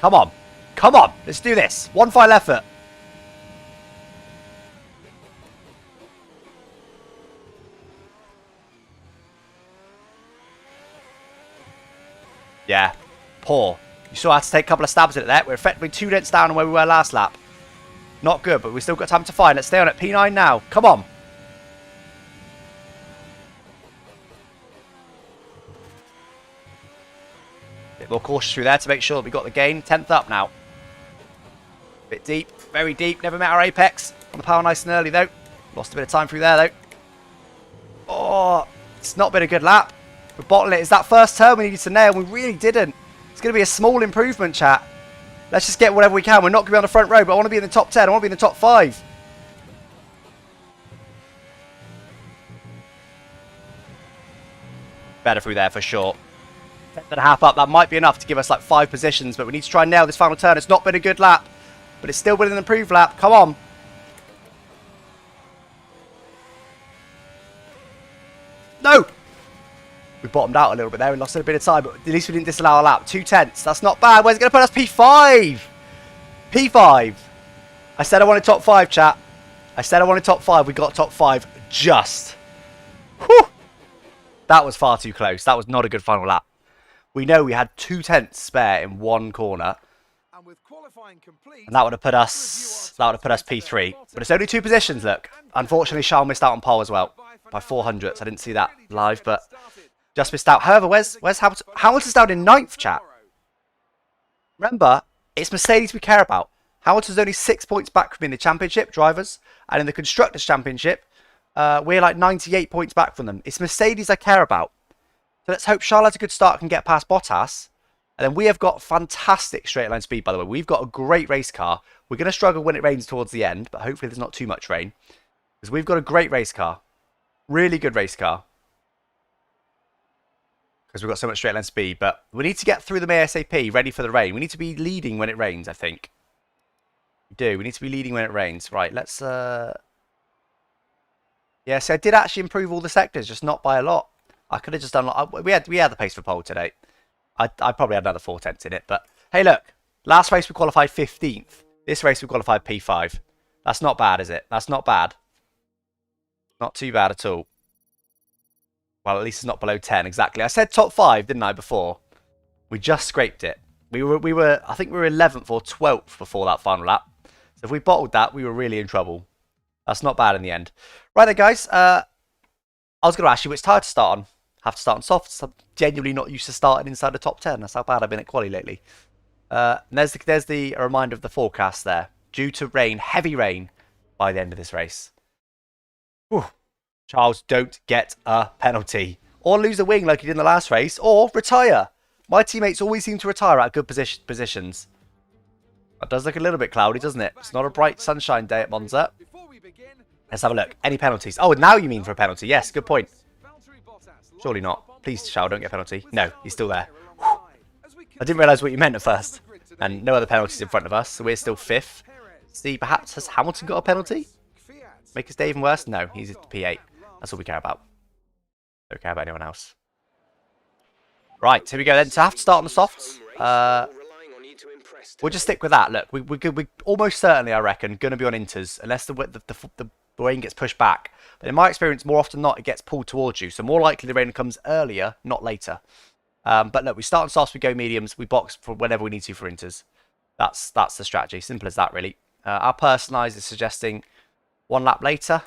A: Come on. Come on. Let's do this. One final effort. Yeah, poor. You saw I had to take a couple of stabs at it there. We're effectively 2 tenths down on where we were last lap. Not good, but we've still got time to find. Let's stay on it. P9 now. Come on. Bit more cautious through there to make sure that we got the gain. 10th up now. Bit deep. Very deep. Never met our apex. On the power nice and early, though. Lost a bit of time through there, though. Oh, it's not been a good lap. We're bottling it. It's that first turn we needed to nail. We really didn't. It's going to be a small improvement, chat. Let's just get whatever we can. We're not going to be on the front row, but I want to be in the top 10. I want to be in the top 5. Better through there for sure. 10.5 up. That might be enough to give us like 5 positions, but we need to try and nail this final turn. It's not been a good lap, but it's still been an improved lap. Come on. No! We bottomed out a little bit there. We lost a bit of time, but at least we didn't disallow a lap. 2 tenths. That's not bad. Where's it going to put us? P5! P5. I said I wanted top 5, chat. I said I wanted top 5. We got top 5 just. Whew. That was far too close. That was not a good final lap. We know we had 2 tenths spare in one corner. And that would have put us P3. But it's only 2 positions, look. Unfortunately, Charles missed out on pole as well. By 400s. I didn't see that live, but just missed out. However, where's Hamilton? Hamilton's down in 9th, chat. Remember, it's Mercedes we care about. Hamilton's only 6 points back from in the championship, drivers. And in the Constructors' Championship, we're like 98 points back from them. It's Mercedes I care about. So let's hope Charles has a good start, can get past Bottas. And then we have got fantastic straight line speed, by the way. We've got a great race car. We're going to struggle when it rains towards the end, but hopefully there's not too much rain. Because we've got a great race car. Really good race car. Because we've got so much straight line speed. But we need to get through them ASAP, ready for the rain. We need to be leading when it rains, I think. We do. We need to be leading when it rains. Right, let's... Yeah, so I did actually improve all the sectors, just not by a lot. I could have just done... We had the pace for pole today. I probably had another 4 tenths in it. But, hey, look. Last race we qualified 15th. This race we qualified P5. That's not bad, is it? That's not bad. Not too bad at all. Well, at least it's not below 10, exactly. I said top 5, didn't I, before? We just scraped it. I think we were 11th or 12th before that final lap. So if we bottled that, we were really in trouble. That's not bad in the end. Right then, guys. I was going to ask you which tyre to start on. Have to start on softs. I'm genuinely not used to starting inside the top 10. That's how bad I've been at quali lately. And there's the reminder of the forecast there. Due to rain, heavy rain, by the end of this race. Whew. Charles, don't get a penalty. Or lose a wing like you did in the last race. Or retire. My teammates always seem to retire at good positions. That does look a little bit cloudy, doesn't it? It's not a bright sunshine day at Monza. Let's have a look. Any penalties? Oh, now you mean for a penalty. Yes, good point. Surely not. Please, Charles, don't get a penalty. No, he's still there. Whew. I didn't realise what you meant at first. And no other penalties in front of us, so we're still 5th. See, perhaps has Hamilton got a penalty? Make his day even worse? No, he's at P8. That's all we care about. Don't care about anyone else. Right, here we go then. So I have to start on the softs. We'll just stick with that. Look, we're almost certainly, I reckon, going to be on inters, unless the rain gets pushed back. But in my experience, more often than not, it gets pulled towards you. So more likely the rain comes earlier, not later. But look, we start on softs, we go mediums, we box for whenever we need to for inters. That's the strategy. Simple as that, really. Our personalised is suggesting 1 lap later.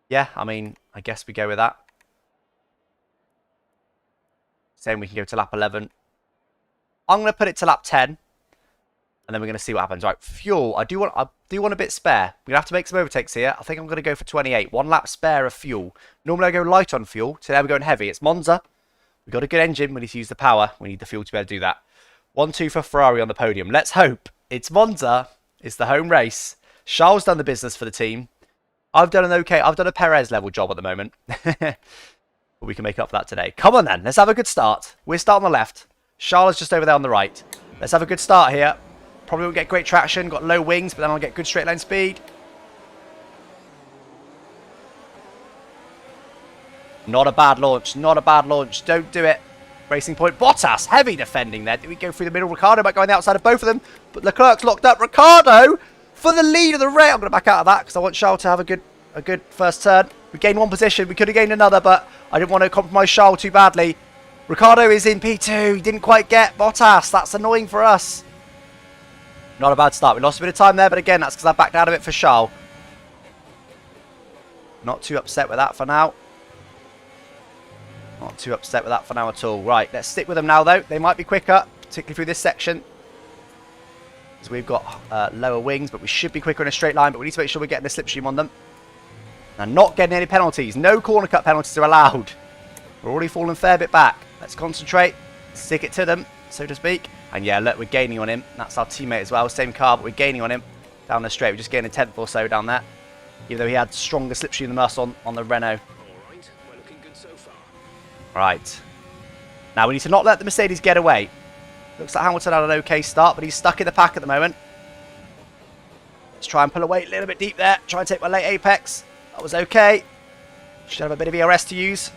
A: Yeah, I mean, I guess we go with that. Saying we can go to lap 11. I'm going to put it to lap 10. And then we're going to see what happens. Right, fuel. I do want a bit spare. We're going to have to make some overtakes here. I think I'm going to go for 28. 1 lap spare of fuel. Normally I go light on fuel. Today we're going heavy. It's Monza. We've got a good engine. We need to use the power. We need the fuel to be able to do that. 1-2 for Ferrari on the podium. Let's hope. It's Monza. It's the home race. Charles done the business for the team. I've done a Perez level job at the moment. But we can make up for that today. Come on then. Let's have a good start. We'll start on the left. Charles is just over there on the right. Let's have a good start here. Probably won't get great traction. Got low wings, but then I'll get good straight line speed. Not a bad launch. Not a bad launch. Don't do it. Racing point. Bottas. Heavy defending there. Did we go through the middle? Ricardo might go on the outside of both of them. But Leclerc's locked up. Ricardo for the lead of the race. I'm going to back out of that because I want Charles to have a good first turn. We gained 1 position. We could have gained another, but I didn't want to compromise Charles too badly. Ricciardo is in P2. He didn't quite get Bottas. That's annoying for us. Not a bad start. We lost a bit of time there, but again, that's because I backed out of it for Charles. Not too upset with that for now. Not too upset with that for now at all. Right, let's stick with them now, though. They might be quicker, particularly through this section. Because we've got lower wings, but we should be quicker in a straight line. But we need to make sure we're getting the slipstream on them. And not getting any penalties. No corner cut penalties are allowed. We're already falling a fair bit back. Let's concentrate. Stick it to them, so to speak. And yeah, look, we're gaining on him. That's our teammate as well. Same car, but we're gaining on him down the straight. We're just getting a 10th or so down there. Even though he had stronger slipstream than us on the Renault.
B: Alright, we're looking good so far.
A: Right. Now we need to not let the Mercedes get away. Looks like Hamilton had an okay start, but he's stuck in the pack at the moment. Let's try and pull away a little bit deep there. Try and take my late apex. That was okay. Should have a bit of ERS to use.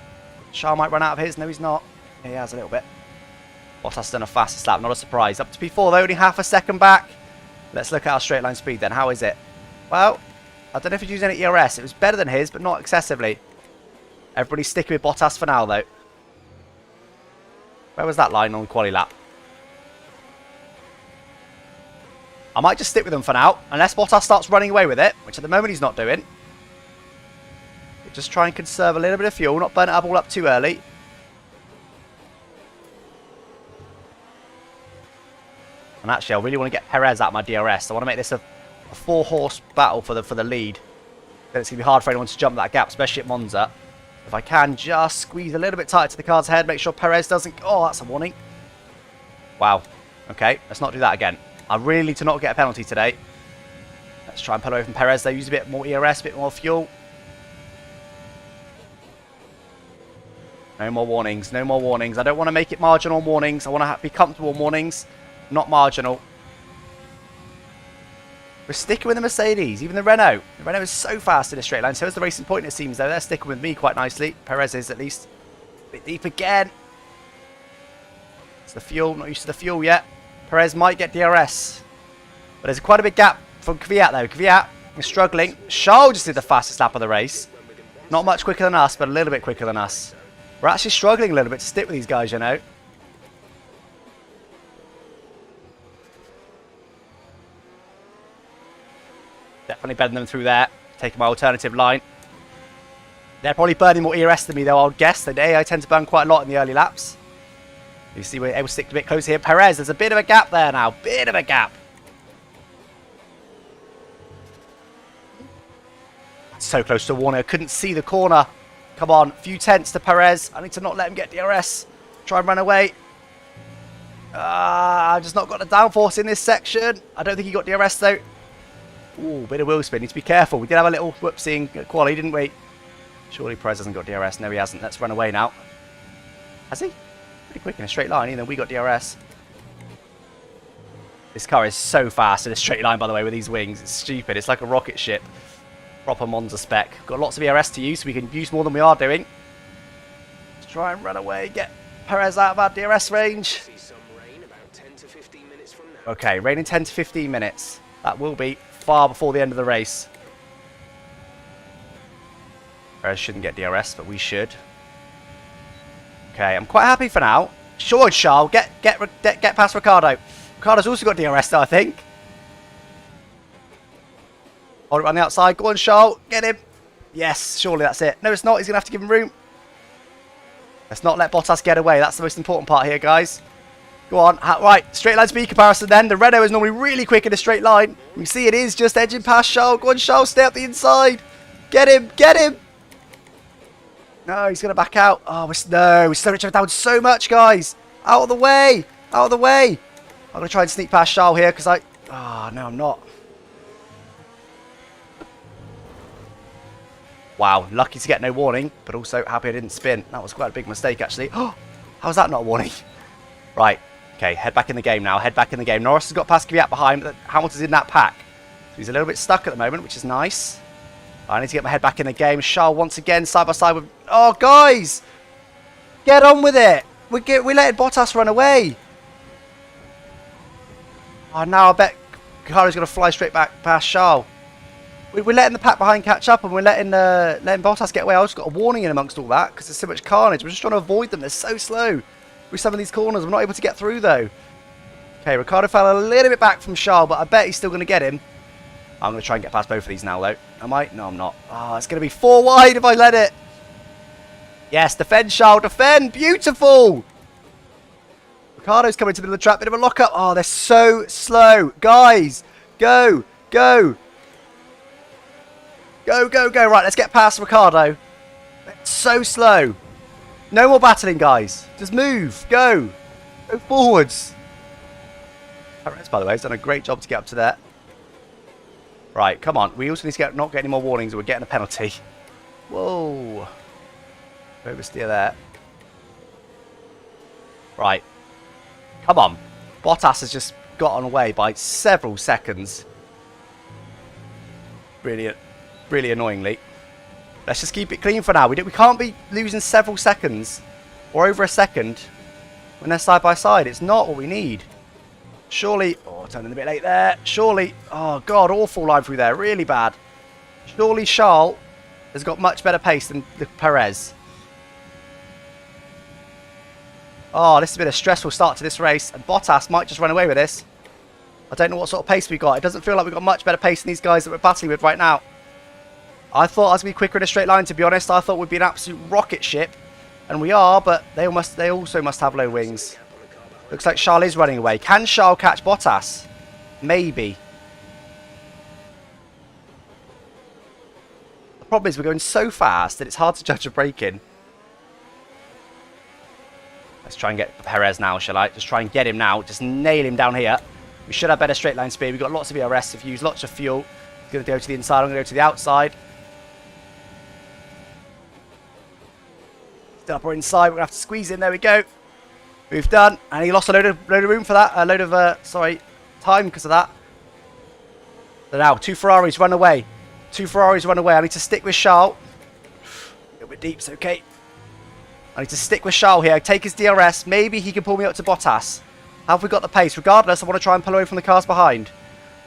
A: Charles might run out of his. No, he's not. Yeah, he has a little bit. Bottas done a fastest lap. Not a surprise. Up to P4 though, only half a second back. Let's look at our straight line speed then. How is it? Well, I don't know if he's using any ERS. It was better than his, but not excessively. Everybody's sticking with Bottas for now though. Where was that line on the quali lap? I might just stick with him for now, unless Bottas starts running away with it, which at the moment he's not doing. Just try and conserve a little bit of fuel, not burn it up all up too early. And actually, I really want to get Perez out of my DRS. I want to make this a 4-horse battle for the lead. Then it's going to be hard for anyone to jump that gap, especially at Monza. If I can just squeeze a little bit tighter to the car's head, make sure Perez doesn't... Oh, that's a warning. Wow. Okay, let's not do that again. I really need to not get a penalty today. Let's try and pull away from Perez. They use a bit more ERS, a bit more fuel. No more warnings. No more warnings. I don't want to make it marginal warnings. I want to be comfortable warnings, not marginal. We're sticking with the Mercedes, even the Renault. The Renault is so fast in a straight line. So is the Racing Point, it seems, though. They're sticking with me quite nicely. Perez is, at least. A bit deep again. It's the fuel. Not used to the fuel yet. Perez might get DRS. But there's quite a big gap from Kvyat, though. Kvyat is struggling. Charles just did the fastest lap of the race. Not much quicker than us, but a little bit quicker than us. We're actually struggling a little bit to stick with these guys, you know. Definitely better than them through there. Taking my alternative line. They're probably burning more ERS than me, though, I would guess. I tend to burn quite a lot in the early laps. You see, we're able to stick a bit closer here. Perez, there's a bit of a gap there now. Bit of a gap. So close to a warning. I couldn't see the corner. Come on, few tenths to Perez. I need to not let him get DRS. Try and run away. I've just not got the downforce in this section. I don't think he got DRS though. Ooh, bit of wheel spin. Need to be careful. We did have a little whoopsie in quali, didn't we? Surely Perez hasn't got DRS. No, he hasn't. Let's run away now. Has he? Pretty quick in a straight line. Even though we got DRS. This car is so fast in a straight line, by the way, with these wings. It's stupid. It's like a rocket ship. Proper Monza spec. Got lots of ERS to use, so we can use more than we are doing. Let's try and run away, get Perez out of our DRS range.
B: See some rain about 10 to 15 minutes from now.
A: Okay, rain in 10 to 15 minutes. That will be far before the end of the race. Perez shouldn't get DRS, but we should. Okay, I'm quite happy for now. Sure, Charles, get past Ricciardo. Ricciardo's also got DRS though, I think. Hold it around the outside. Go on, Charles. Get him. Yes, surely that's it. No, it's not. He's going to have to give him room. Let's not let Bottas get away. That's the most important part here, guys. Go on. Right, straight line speed comparison then. The Renault is normally really quick in a straight line. You can see it is just edging past Charles. Go on, Charles. Stay up the inside. Get him. Get him. No, he's going to back out. Oh, we're slowing each other down so much, guys. Out of the way. Out of the way. I'm going to try and sneak past Charles here because Oh, no, I'm not. Wow, lucky to get no warning, but also happy I didn't spin. That was quite a big mistake, actually. Oh, how's that not a warning? Right, okay, head back in the game now. Head back in the game. Norris has got past Kvyat behind, but Hamilton's in that pack. So he's a little bit stuck at the moment, which is nice. I need to get my head back in the game. Charles once again side by side with... Oh, guys! Get on with it! We letting Bottas run away. Oh, now I bet Kari's going to fly straight back past Charles. We're letting the pack behind catch up and we're letting Bottas get away. I just got a warning in amongst all that because there's so much carnage. We're just trying to avoid them. They're so slow. with some of these corners. I'm not able to get through, though. Okay, Ricciardo fell a little bit back from Charles, but I bet he's still going to get him. I'm going to try and get past both of these now, though. Am I? No, I'm not. Oh, it's going to be 4 wide if I let it. Yes, defend, Charles, defend. Beautiful. Ricciardo's coming to the middle of the track. Bit of a lock-up. Oh, they're so slow. Guys, go, go. Go, go, go. Right, let's get past Ricciardo. It's so slow. No more battling, guys. Just move. Go. Go forwards. Perez, by the way, has done a great job to get up to there. Right, come on. We also need to not get any more warnings or we're getting a penalty. Whoa. Oversteer there. Right. Come on. Bottas has just gotten away by several seconds. Brilliant. Really annoyingly. Let's just keep it clean for now. We can't be losing several seconds or over a second when they're side by side. It's not what we need. Surely, oh, turning a bit late there. Surely, oh god, awful line through there, really bad. Surely Charles has got much better pace than Perez. Oh, this has been a stressful start to this race, and Bottas might just run away with this. I don't know what sort of pace we got. It doesn't feel like we've got much better pace than these guys that we're battling with right now. I thought I was going to be quicker in a straight line, to be honest. I thought we'd be an absolute rocket ship. And we are, but they also must have low wings. Looks like Charles is running away. Can Charles catch Bottas? Maybe. The problem is we're going so fast that it's hard to judge a break-in. Let's try and get Perez now, shall I? Just try and get him now. Just nail him down here. We should have better straight line speed. We've got lots of ERS to use, lots of fuel. I'm going to go to the inside. I'm going to go to the outside. Still up or inside. We're going to have to squeeze in. There we go. We've done, and he lost a load of room for that, time because of that. So now, 2 Ferraris run away. 2 Ferraris run away. I need to stick with Charles. A little bit deep, it's okay. I need to stick with Charles here, take his DRS. Maybe he can pull me up to Bottas. Have we got the pace? Regardless, I want to try and pull away from the cars behind.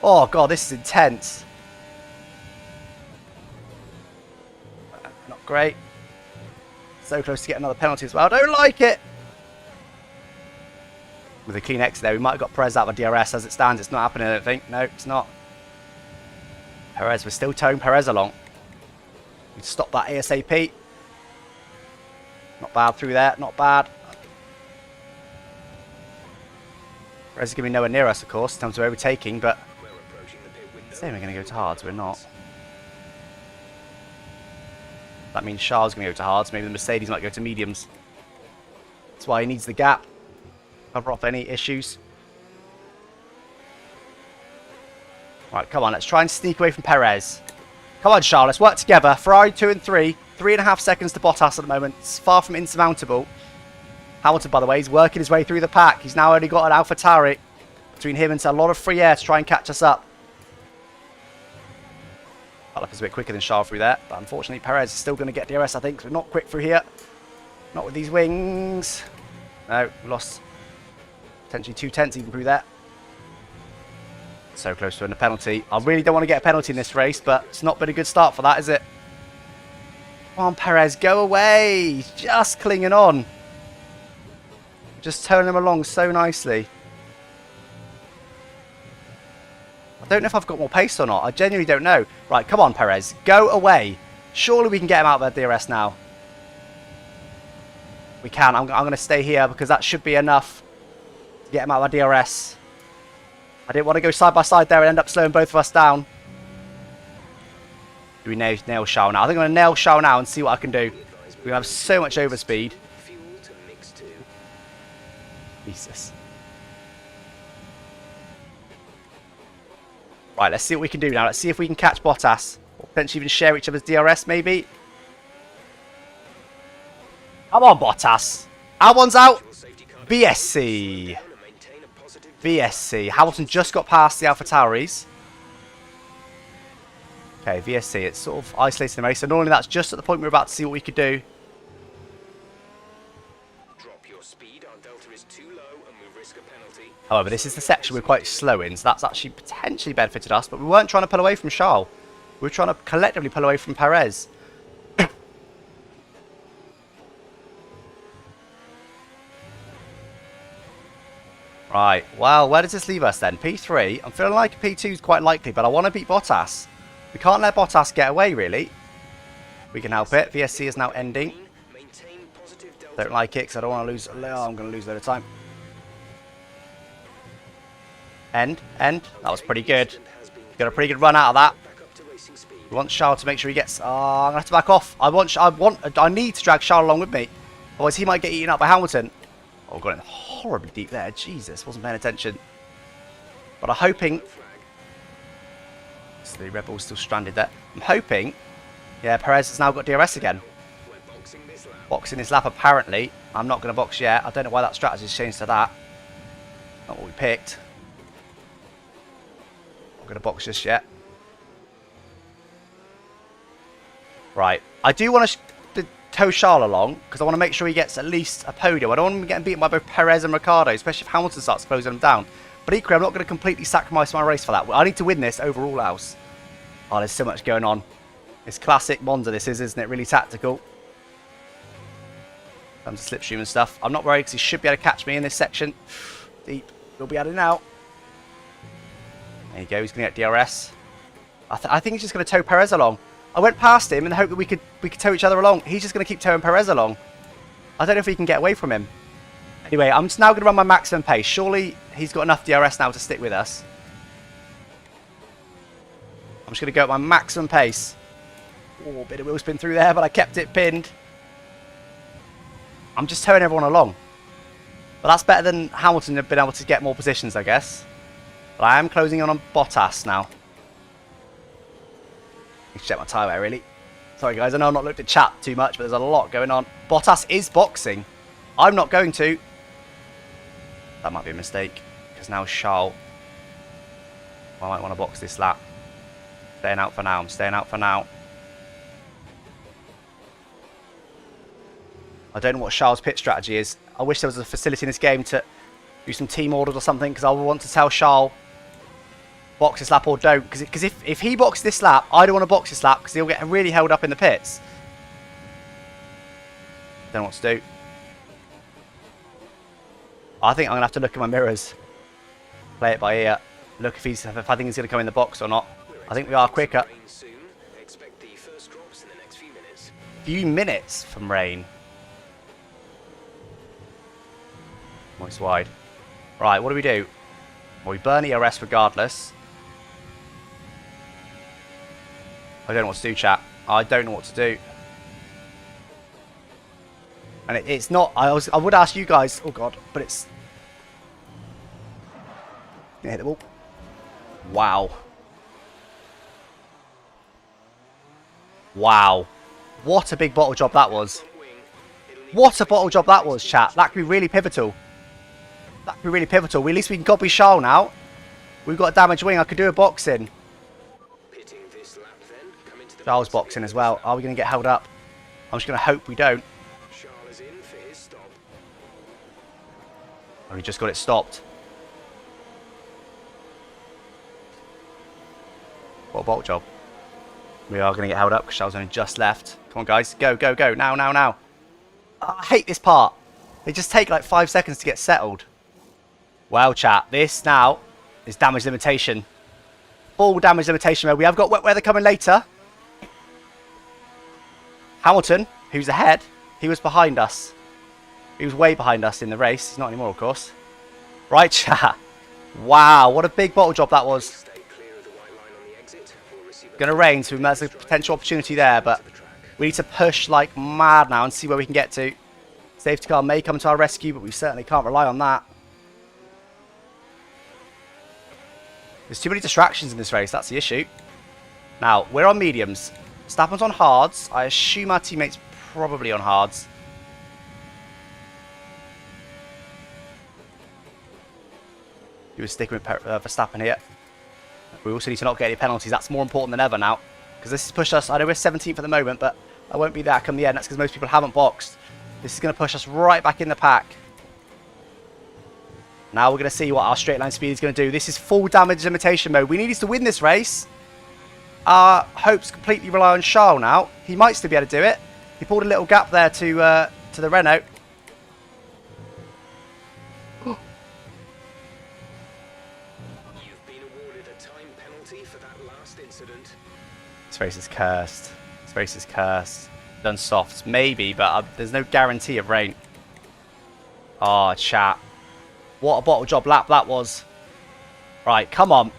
A: Oh god, this is intense. Not great. So close to getting another penalty as well. I don't like it. With a clean exit there, we might have got Perez out of DRS. As it stands, it's not happening, I don't think. No, it's not. Perez, we're still towing Perez along. We stop that ASAP. Not bad through there, not bad. Perez is going to be nowhere near us, of course, in terms of overtaking, but saying we're going to go to hards, we're not. That means Charles is going to go to hards. Maybe the Mercedes might go to mediums. That's why he needs the gap. Cover off any issues. Right, come on, let's try and sneak away from Perez. Come on, Charles, let's work together. Ferrari 2 and 3. 3.5 seconds to Bottas at the moment. It's far from insurmountable. Hamilton, by the way, he's working his way through the pack. He's now only got an AlphaTauri between him and a lot of free air to try and catch us up. Felt like it's a bit quicker than Charles through there, but unfortunately Perez is still going to get DRS, I think, so we're not quick through here. Not with these wings. No, we lost potentially 2 tenths even through there. So close to a penalty. I really don't want to get a penalty in this race, but it's not been a good start for that, is it? Come on, Perez, go away. He's just clinging on. Just towing him along so nicely. I don't know if I've got more pace or not. I genuinely don't know. Right, come on, Perez. Go away. Surely we can get him out of their DRS now. We can. I'm going to stay here because that should be enough to get him out of our DRS. I didn't want to go side by side there and end up slowing both of us down. Do we nail Charles now? I think I'm going to nail Charles now and see what I can do. We have so much overspeed. Jesus. Right, let's see what we can do now. Let's see if we can catch Bottas. Or potentially even share each other's DRS, maybe. Come on, Bottas. Albon's out. VSC. VSC. Hamilton just got past the AlphaTauris. Okay, VSC. It's sort of isolating the race. So normally that's just at the point we're about to see what we could do. However, this is the section we're quite slow in, so that's actually potentially benefited us, but we weren't trying to pull away from Charles. We were trying to collectively pull away from Perez. Right, well, where does this leave us then? P3. I'm feeling like P2 is quite likely, but I want to beat Bottas. We can't let Bottas get away, really. We can help it. VSC is now ending. Don't like it because I don't want to lose. Oh, I'm going to lose a load of time. End. That was pretty good. Got a pretty good run out of that. We want Charles to make sure he gets... Oh, I'm going to have to back off. I need to drag Charles along with me. Otherwise, he might get eaten up by Hamilton. Oh, got it horribly deep there. Jesus, wasn't paying attention. But I'm hoping... So the Red Bull's still stranded there. I'm hoping... Yeah, Perez has now got DRS again. Boxing this lap, apparently. I'm not going to box yet. I don't know why that strategy's changed to that. Not what we picked. Not going to box just yet. Right. I do want to tow Charles along, because I want to make sure he gets at least a podium. I don't want him getting beaten by both Perez and Ricciardo, especially if Hamilton starts closing him down. But equally, I'm not going to completely sacrifice my race for that. I need to win this over all else. Oh, there's so much going on. It's classic Monza, this is, isn't it? Really tactical. Comes to slipstream and stuff. I'm not worried because he should be able to catch me in this section. Deep. He'll be at it now. There you go. He's going to get DRS. I think he's just going to tow Perez along. I went past him in the hope that we could tow each other along. He's just going to keep towing Perez along. I don't know if we can get away from him. Anyway, I'm just now going to run my maximum pace. Surely he's got enough DRS now to stick with us. I'm just going to go at my maximum pace. Oh, a bit of wheel spin through there, but I kept it pinned. I'm just towing everyone along. But that's better than Hamilton have been able to get more positions, I guess. But I am closing in on Bottas now. Need to check my tyre, really. Sorry, guys. I know I've not looked at chat too much, but there's a lot going on. Bottas is boxing. I'm not going to. That might be a mistake. Because now Charles. I might want to box this lap. Staying out for now. I'm staying out for now. I don't know what Charles' pit strategy is. I wish there was a facility in this game to do some team orders or something, because I would want to tell Charles box this lap or don't. Because if he boxes this lap, I don't want to box this lap because he'll get really held up in the pits. Don't know what to do. I think I'm going to have to look at my mirrors. Play it by ear. Look if I think he's going to come in the box or not. I think we are quicker. Few minutes from rain. It's wide. Right, what do we do? Well, we burn ERS regardless. I don't know what to do, chat. I don't know what to do. And it's not... I would ask you guys... Oh, God. But it's... Hit the ball. Wow. Wow. What a big bottle job that was. What a bottle job that was, chat. That could be really pivotal. That could be really pivotal. At least we can copy Charles now. We've got a damaged wing. I could do a boxing. Charles boxing as well. Are we going to get held up? I'm just going to hope we don't. Oh, we just got it stopped. What a bottle job. We are going to get held up because Charles only just left. Come on, guys. Go, go, go. Now, now, now. Oh, I hate this part. They just take like 5 seconds to get settled. Well, chat, this now is damage limitation. Full damage limitation mode. We have got wet weather coming later. Hamilton, who's ahead, he was behind us. He was way behind us in the race. He's not anymore, of course. Right, chat. Wow, what a big bottle job that was. Going to rain, so there's a potential opportunity there, but we need to push like mad now and see where we can get to. Safety car may come to our rescue, but we certainly can't rely on that. There's too many distractions in this race, that's the issue. Now, we're on mediums. Verstappen's on hards. I assume our teammate's probably on hards. He was sticking with Verstappen here. We also need to not get any penalties. That's more important than ever now. Because this has pushed us... I know we're 17th at the moment, but I won't be there come the end. That's because most people haven't boxed. This is going to push us right back in the pack. Now we're going to see what our straight line speed is going to do. This is full damage limitation mode. We need to win this race. Our hopes completely rely on Charles now. He might still be able to do it. He pulled a little gap there to the Renault. race is cursed. This race is cursed. Done softs, maybe, but there's no guarantee of rain. Oh, chat. What a bottle job lap that was. Right, come on.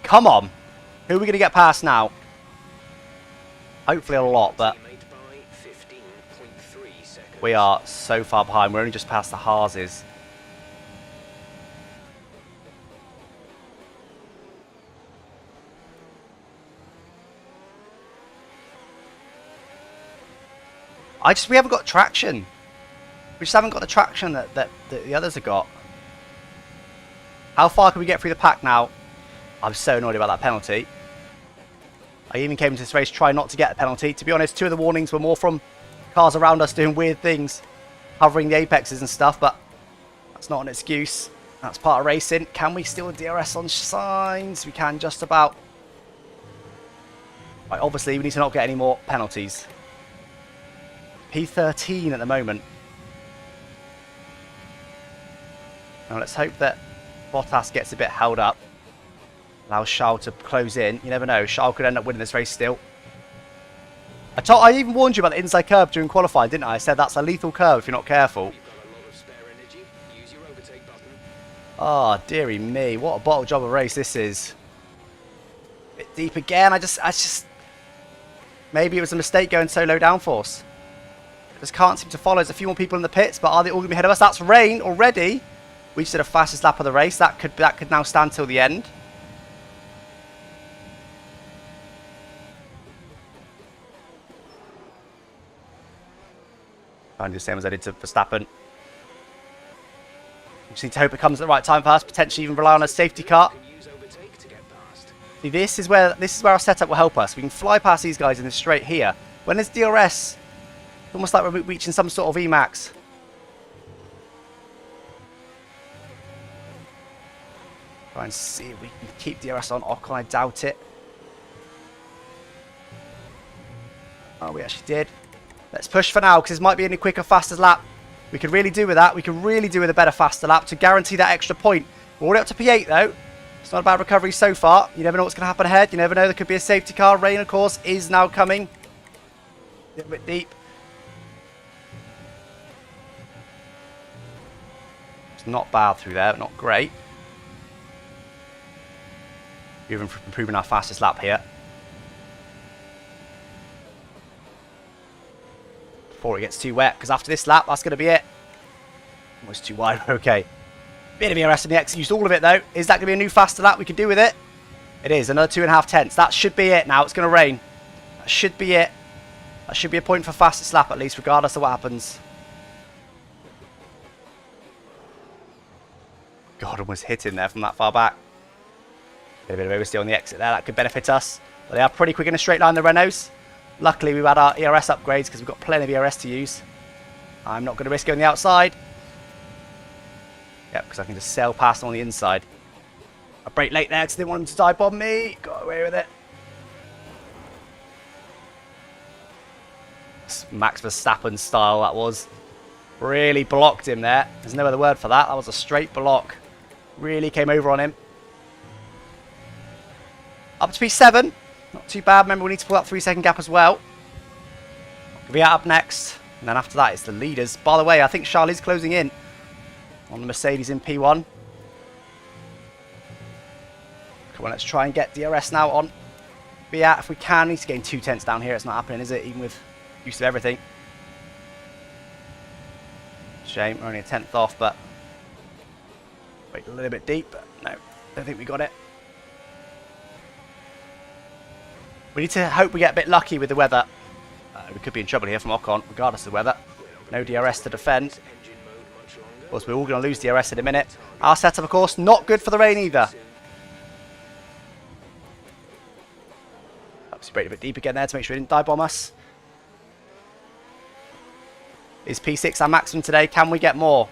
A: Come on. Who are we going to get past now? Hopefully a lot, but we are so far behind. We're only just past the Haases. We haven't got traction. We just haven't got the traction that the others have got. How far can we get through the pack now? I'm so annoyed about that penalty. I even came into this race trying not to get a penalty. To be honest, 2 of the warnings were more from cars around us doing weird things, hovering the apexes and stuff, but that's not an excuse. That's part of racing. Can we steal a DRS on signs? We can just about. Right, obviously, we need to not get any more penalties. P13 at the moment. Now let's hope that Bottas gets a bit held up. Allows Charles to close in. You never know. Charles could end up winning this race still. I even warned you about the inside curve during qualifying, didn't I? I said that's a lethal curve if you're not careful. Oh, dearie me. What a bottle job of race this is. Bit deep again. I just... Maybe it was a mistake going so low downforce. Just can't seem to follow. There's a few more people in the pits, but are they all going to be ahead of us? That's rain already. We just did a fastest lap of the race. That could now stand till the end. Trying to do the same as I did to Verstappen. We just need to hope it comes at the right time for us. Potentially even rely on a safety car. See, this is where our setup will help us. We can fly past these guys in this straight here. When there's DRS, it's almost like we're reaching some sort of Emax. Try and see if we can keep DRS on Ocon. I doubt it. Oh, we actually did. Let's push for now, because this might be any quicker, faster lap. We could really do with that. We could really do with a better, faster lap to guarantee that extra point. We're already up to P8, though. It's not a bad recovery so far. You never know what's going to happen ahead. You never know. There could be a safety car. Rain, of course, is now coming. A little bit deep. It's not bad through there. Not great. Even improving our fastest lap here. Before it gets too wet, because after this lap, that's going to be it. Almost too wide. Okay. Bit of DRS in the X. Used all of it, though. Is that going to be a new faster lap we could do with it? It is. Another 2.5 tenths. That should be it now. It's going to rain. That should be it. That should be a point for fastest lap, at least, regardless of what happens. God, almost hit him there from that far back. Get a bit of oversteer on the exit there. That could benefit us. But they are pretty quick in a straight line, the Renaults. Luckily, we've had our ERS upgrades because we've got plenty of ERS to use. I'm not going to risk going the outside. Yep, because I can just sail past on the inside. I brake late there because I didn't want him to dive bomb me. Got away with it. It's Max Verstappen style, that was. Really blocked him there. There's no other word for that. That was a straight block. Really came over on him. Up to P7. Not too bad. Remember, we need to pull that 3-second gap as well. Kvyat up next. And then after that, it's the leaders. By the way, I think Charles is closing in on the Mercedes in P1. Come on, let's try and get DRS now on Kvyat if we can. We need to gain 2 tenths down here. It's not happening, is it? Even with use of everything. Shame. We're only a 10th off, but... Wait, a little bit deep. But no, don't think we got it. We need to hope we get a bit lucky with the weather. We could be in trouble here from Ocon, regardless of the weather. No DRS to defend. Of course, we're all going to lose DRS in a minute. Our setup, of course, not good for the rain either. Perhaps we break a bit deep again there to make sure he didn't dive bomb us. Is P6 our maximum today? Can we get more?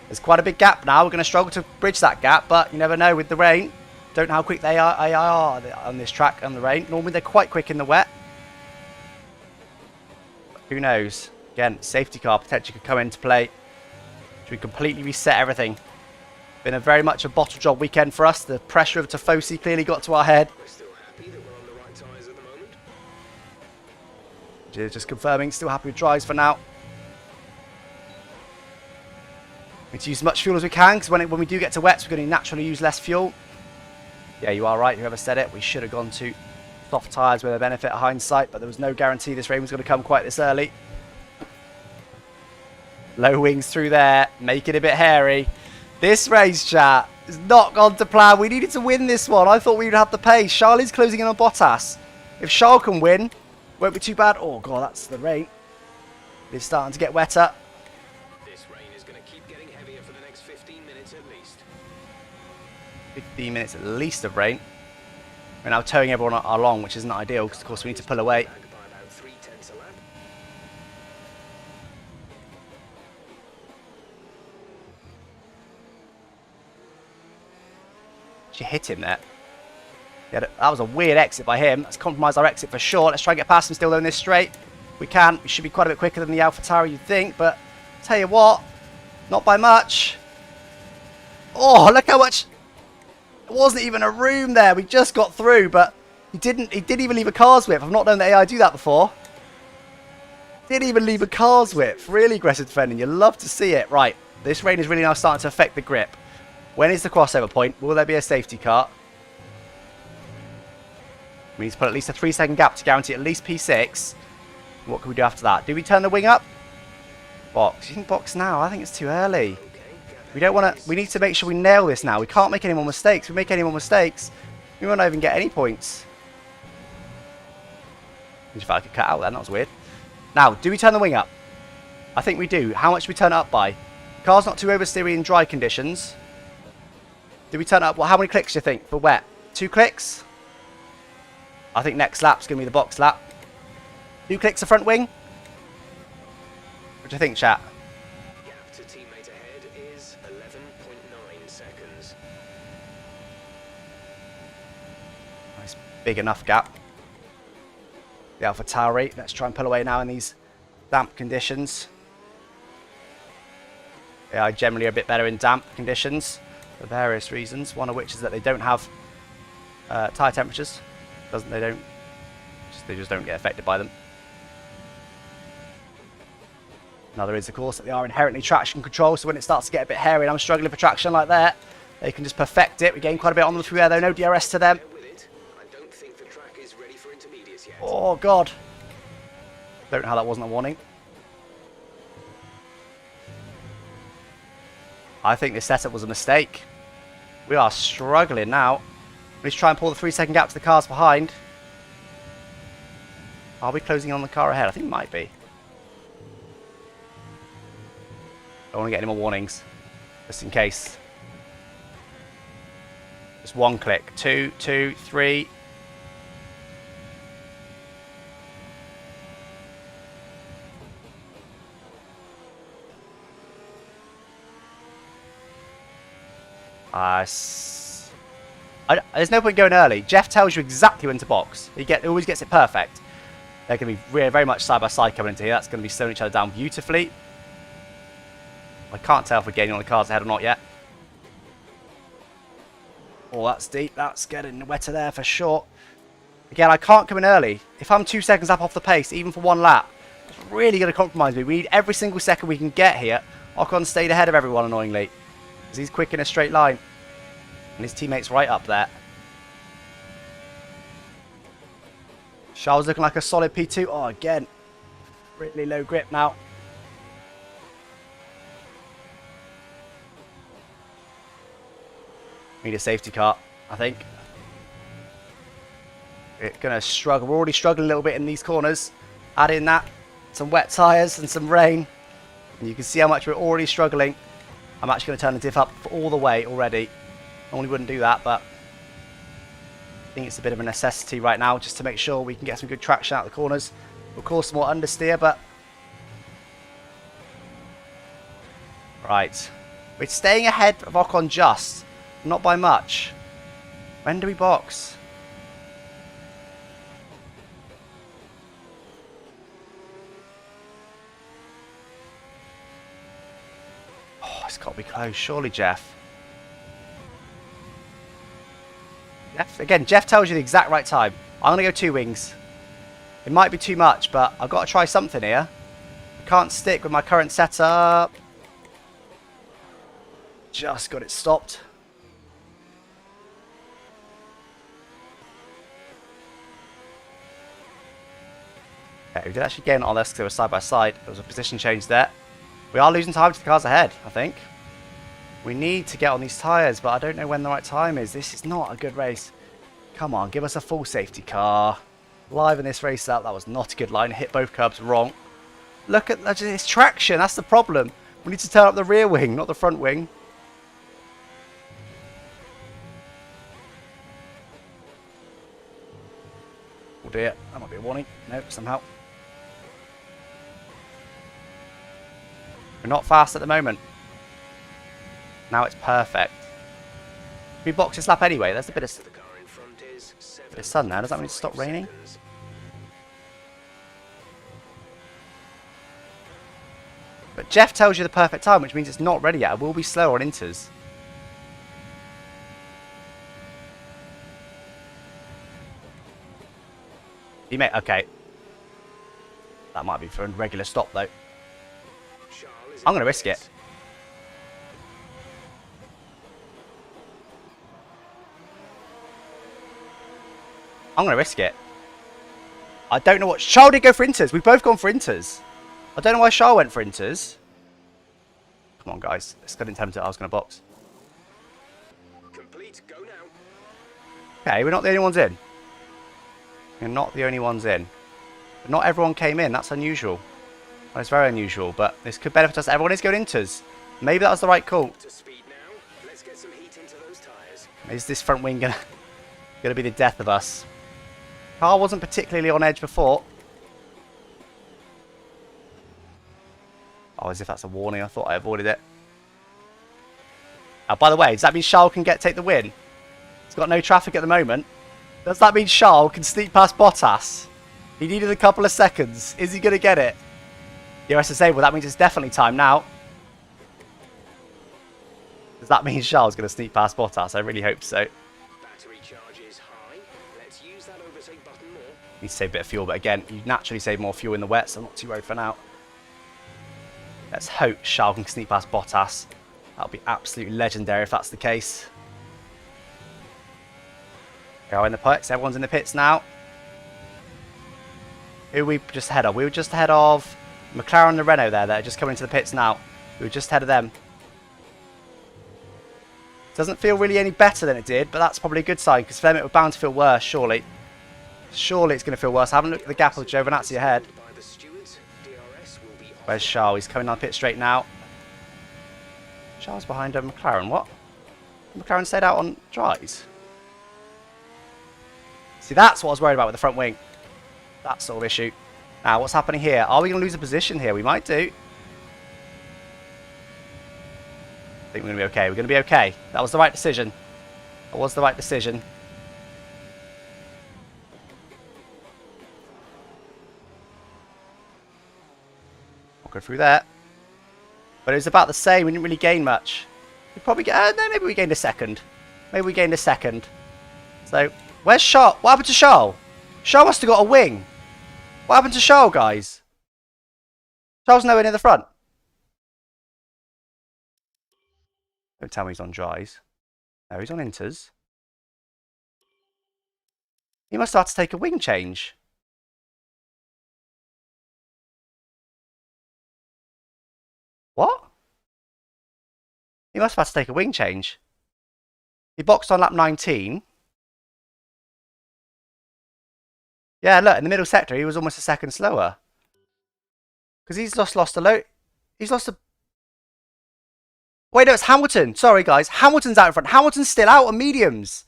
A: There's quite a big gap now. We're going to struggle to bridge that gap, but you never know with the rain. Don't know how quick they are on this track and the rain. Normally they're quite quick in the wet. But who knows? Again, safety car potentially could come into play. Should we completely reset everything? Been a very much a bottle job weekend for us. The pressure of TIFOSI clearly got to our head.
B: We're still happy that we're on the right tyres at the moment.
A: Just confirming, still happy with drives for now. We need to use as much fuel as we can, because when we do get to wets, we're going to naturally use less fuel. Yeah, you are right, whoever said it. We should have gone to soft tyres with a benefit of hindsight, but there was no guarantee this rain was going to come quite this early. Low wings through there, make it a bit hairy. This race, chat, has not gone to plan. We needed to win this one. I thought we would have the pace. Charlie's closing in on Bottas. If Charles can win, won't be too bad. Oh, God, that's the rain. It's starting to get wetter.
B: This rain is going to keep getting heavier for the next 15 minutes at least.
A: 15 minutes at least of rain. We're now towing everyone along, which isn't ideal, because, of course, we need to pull away.
B: Back by about 3/10 a lap.
A: She hit him there. Yeah, that was a weird exit by him. Let's compromise our exit for sure. Let's try and get past him still though in this straight. We can. We should be quite a bit quicker than the AlphaTauri you'd think, but tell you what, not by much. Oh, look how much. There wasn't even a room there. We just got through, but he didn't even leave a car's width. I've not known the AI do that before. Didn't even leave a car's width. Really aggressive defending. You love to see it. Right, this rain is really now starting to affect the grip. When is the crossover point? Will there be a safety car? We need to put at least a 3-second gap to guarantee at least P6. What can we do after that? Do we turn the wing up? Box. You think box now? I think it's too early. We don't want to. We need to make sure we nail this now. We can't make any more mistakes. If we make any more mistakes, we won't even get any points. In fact, I could cut out then. That was weird. Now, do we turn the wing up? I think we do. How much do we turn it up by? Car's not too oversteery in dry conditions. Do we turn it up? Well, how many clicks do you think for wet? 2 clicks? I think next lap's going to be the box lap. 2 clicks the front wing? What do you think, chat?
B: Gap to teammate ahead is 11.9 seconds.
A: Nice, big enough gap. The AlphaTauri. Let's try and pull away now in these damp conditions. They are generally a bit better in damp conditions for various reasons. One of which is that they don't have tyre temperatures. They just don't get affected by them. Another is, of course, that they are inherently traction control, so when it starts to get a bit hairy and I'm struggling for traction like that, they can just perfect it. We gain quite a bit on them through there, though. No DRS to them.
B: With it, I don't think the track is ready for intermediates yet.
A: Oh, God. Don't know how that wasn't a warning. I think this setup was a mistake. We are struggling now. Let's try and pull the 3-second gap to the cars behind. Are we closing in on the car ahead? I think we might be. Don't want to get any more warnings. Just in case. Just 1 click. 2, 2, 3. There's no point going early. Jeff tells you exactly when to box. He always gets it perfect. They're going to be very much side by side coming into here. That's going to be slowing each other down beautifully. I can't tell if we're gaining on the cars ahead or not yet. Oh, that's deep. That's getting wetter there for sure. Again, I can't come in early. If I'm 2 seconds up off the pace, even for 1 lap, it's really going to compromise me. We need every single second we can get here. Ocon stayed ahead of everyone, annoyingly. Because he's quick in a straight line. And his teammate's right up there. Charles looking like a solid P2. Oh, again. Really low grip now. Need a safety car, I think. We're going to struggle. We're already struggling a little bit in these corners. Add in that, some wet tyres and some rain. And you can see how much we're already struggling. I'm actually going to turn the diff up all the way already. Normally wouldn't do that, but I think it's a bit of a necessity right now just to make sure we can get some good traction out of the corners. Of course, some more understeer, but right. We're staying ahead of Ocon just, not by much. When do we box? Oh, it's got to be close, surely, Jeff. Again, Jeff tells you the exact right time. I'm going to go 2 wings. It might be too much, but I've got to try something here. I can't stick with my current setup. Just got it stopped. Okay, we did actually gain on this because they were side by side. There was a position change there. We are losing time to the cars ahead, I think. We need to get on these tyres, but I don't know when the right time is. This is not a good race. Come on, give us a full safety car. Liven this race up. That was not a good line. Hit both curbs wrong. Look at that. It's traction. That's the problem. We need to turn up the rear wing, not the front wing. Oh dear. That might be a warning. No, somehow. We're not fast at the moment. Now it's perfect. We box this lap anyway. There's a bit of sun now. Does that mean it's stopped raining? But Jeff tells you the perfect time, which means it's not ready yet. I will be slow on inters. He may. Okay. That might be for a regular stop though. I'm going to risk it. I'm going to risk it. I don't know what... Charles did go for inters. We've both gone for inters. I don't know why Charles went for inters. Come on, guys. It's going to tempt it. I was going to box.
B: Complete. Go now.
A: Okay, we're not the only ones in. We're not the only ones in. But not everyone came in. That's unusual. Well, it's very unusual, but this could benefit us. Everyone is going inters. Maybe that was the right call.
B: To speed now. Let's get some heat into those tires.
A: Is this front wing gonna be the death of us? Car wasn't particularly on edge before. Oh, as if that's a warning. I thought I avoided it. By the way, does that mean Charles can take the win? He's got no traffic at the moment. Does that mean Charles can sneak past Bottas? He needed a couple of seconds. Is he going to get it? DRS disabled. That means it's definitely time now. Does that mean Charles is going to sneak past Bottas? I really hope so.
B: Battery charge is high. Let's use that overtake button more.
A: Need to save a bit of fuel, but again, you naturally save more fuel in the wet, so I'm not too worried for now. Let's hope Charles can sneak past Bottas. That'll be absolutely legendary if that's the case. Go in the pits. Everyone's in the pits now. Who are we just ahead of? We were just ahead of McLaren and the Renault there. They're just coming into the pits now. We were just ahead of them. Doesn't feel really any better than it did, but that's probably a good sign because for them it was bound to feel worse, surely. Surely it's going to feel worse. I haven't looked at the gap of Giovinazzi ahead. Where's Charles? He's coming on pit straight now. Charles behind McLaren. What? McLaren stayed out on dries. See, that's what I was worried about with the front wing. That sort of issue. Now, what's happening here? Are we going to lose a position here? We might do. I think we're going to be okay. We're going to be okay. That was the right decision. That was the right decision. I'll go through there. But it was about the same. We didn't really gain much. We probably get... no, maybe we gained a second. Maybe we gained a second. So, where's Charles? What happened to Charles? Charles must have got a wing. What happened to Charles, guys? Charles nowhere near the front. Don't tell me he's on dries. No, he's on inters. He must have had to take a wing change. What? He must have had to take a wing change. He boxed on lap 19. Yeah, look, in the middle sector, he was almost a second slower. Because he's lost a load. He's lost a... Wait, no, it's Hamilton. Sorry, guys. Hamilton's out in front. Hamilton's still out on mediums.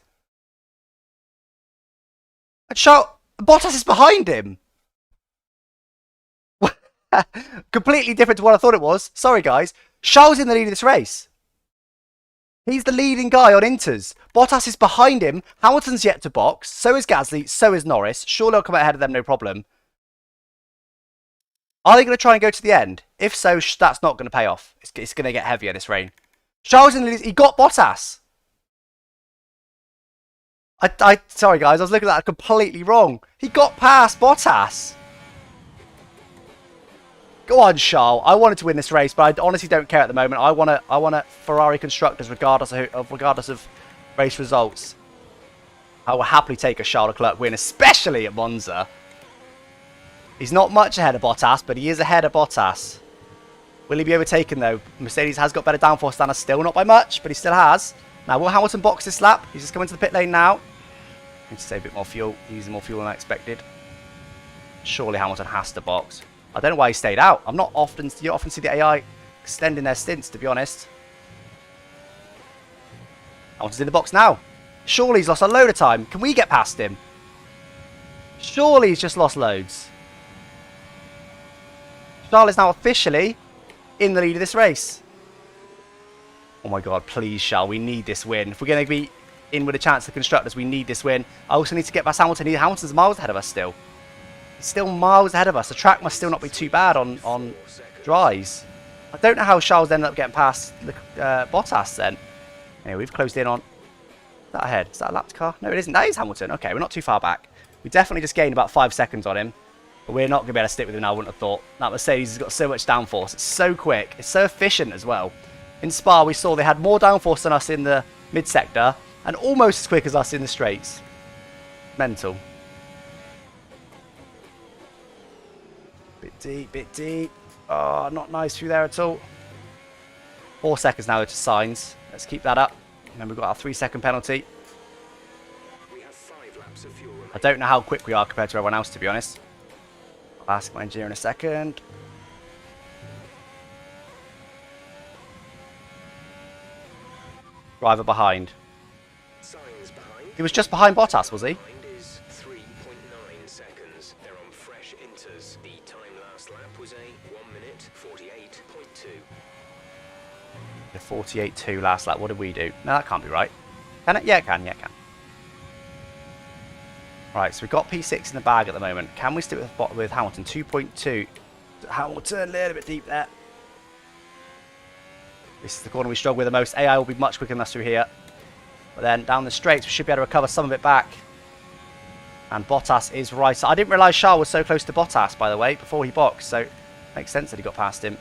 A: And Bottas is behind him. Completely different to what I thought it was. Sorry, guys. Charles in the lead of this race. He's the leading guy on inters. Bottas is behind him. Hamilton's yet to box. So is Gasly. So is Norris. Surely I'll come out ahead of them, no problem. Are they going to try and go to the end? If so, that's not going to pay off. It's going to get heavier this rain. Charles in the lead. He got Bottas. Sorry guys, I was looking at that completely wrong. He got past Bottas. Go on, Charles. I wanted to win this race, but I honestly don't care at the moment. I want a Ferrari constructors regardless of race results. I will happily take a Charles Leclerc win, especially at Monza. He's not much ahead of Bottas, but he is ahead of Bottas. Will he be overtaken though? Mercedes has got better downforce than us still, not by much, but he still has. Now, will Hamilton box this lap? He's just coming to the pit lane now. Need to save a bit more fuel, using more fuel than I expected. Surely Hamilton has to box. I don't know why he stayed out. You don't often see the AI extending their stints, to be honest. Hamilton's in the box now. Surely he's lost a load of time. Can we get past him? Surely he's just lost loads. Charles is now officially in the lead of this race. Oh my god, please, Charles. We need this win. If we're going to be in with a chance of constructors, we need this win. I also need to get past Hamilton. Hamilton's miles ahead of us still. He's still miles ahead of us. The track must still not be too bad on dries. I don't know how Charles ended up getting past Bottas then. Anyway, we've closed in on... Is that ahead? Is that a lapped car? No, it isn't. That is Hamilton. Okay, we're not too far back. We definitely just gained about 5 seconds on him. But we're not going to be able to stick with him now, I wouldn't have thought. That Mercedes has got so much downforce. It's so quick. It's so efficient as well. In Spa, we saw they had more downforce than us in the mid-sector and almost as quick as us in the straights. Mental. Bit deep. Oh, not nice through there at all. 4 seconds now to signs. Let's keep that up. And then we've got our 3-second penalty.
B: We have 5 laps of fuel remaining.
A: I don't know how quick we are compared to everyone else, to be honest. I'll ask my engineer in a second. Driver behind.
B: Signs behind.
A: He was just behind Bottas, was he?
B: Behind is 3.9 seconds. They're on fresh inters. The time last lap was a 1 minute 48.2.
A: The 48.2 last lap. What did we do? No, that can't be right. Can it? Yeah, it can. Yeah, it can. Right, so we've got P6 in the bag at the moment. Can we stick with Hamilton? 2.2. Hamilton, a little bit deep there. This is the corner we struggle with the most. AI will be much quicker than us through here. But then down the straights, we should be able to recover some of it back. And Bottas is right. So I didn't realise Charles was so close to Bottas, by the way, before he boxed. So it makes sense that he got past him.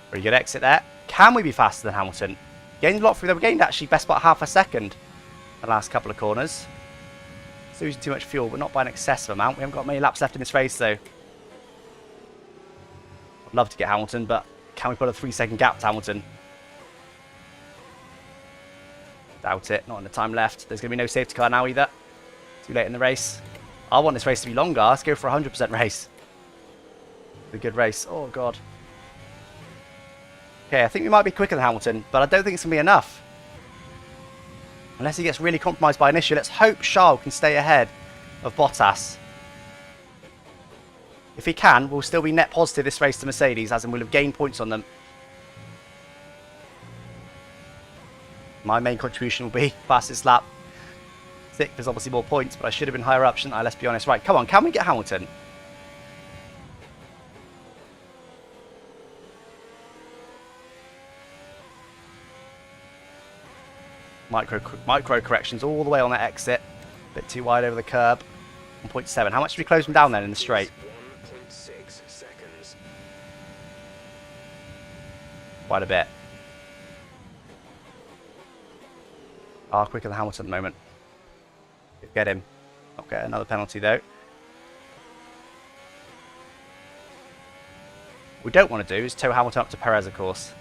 A: Pretty good exit there. Can we be faster than Hamilton? Gained a lot through there. We gained actually best part half a second the last couple of corners. Still using too much fuel, but not by an excessive amount. We haven't got many laps left in this race, though. I'd love to get Hamilton, but can we put a 3-second gap to Hamilton? Doubt it. Not in the time left. There's going to be no safety car now either. Too late in the race. I want this race to be longer. Let's go for a 100% race. A good race. Oh, God. Okay, I think we might be quicker than Hamilton, but I don't think it's going to be enough. Unless he gets really compromised by an issue. Let's hope Charles can stay ahead of Bottas. If he can, we'll still be net positive this race to Mercedes, as in we'll have gained points on them. My main contribution will be fastest lap. 6th is obviously more points, but I should have been higher up, shouldn't I? Let's be honest. Right, come on, can we get Hamilton? Micro corrections all the way on that exit. Bit too wide over the curb. 1.7. How much did we close them down then in the straight?
B: 1.6 seconds.
A: Quite a bit. Ah, quicker than Hamilton at the moment. Get him. Not get another penalty though. What we don't want to do is tow Hamilton up to Perez, of course.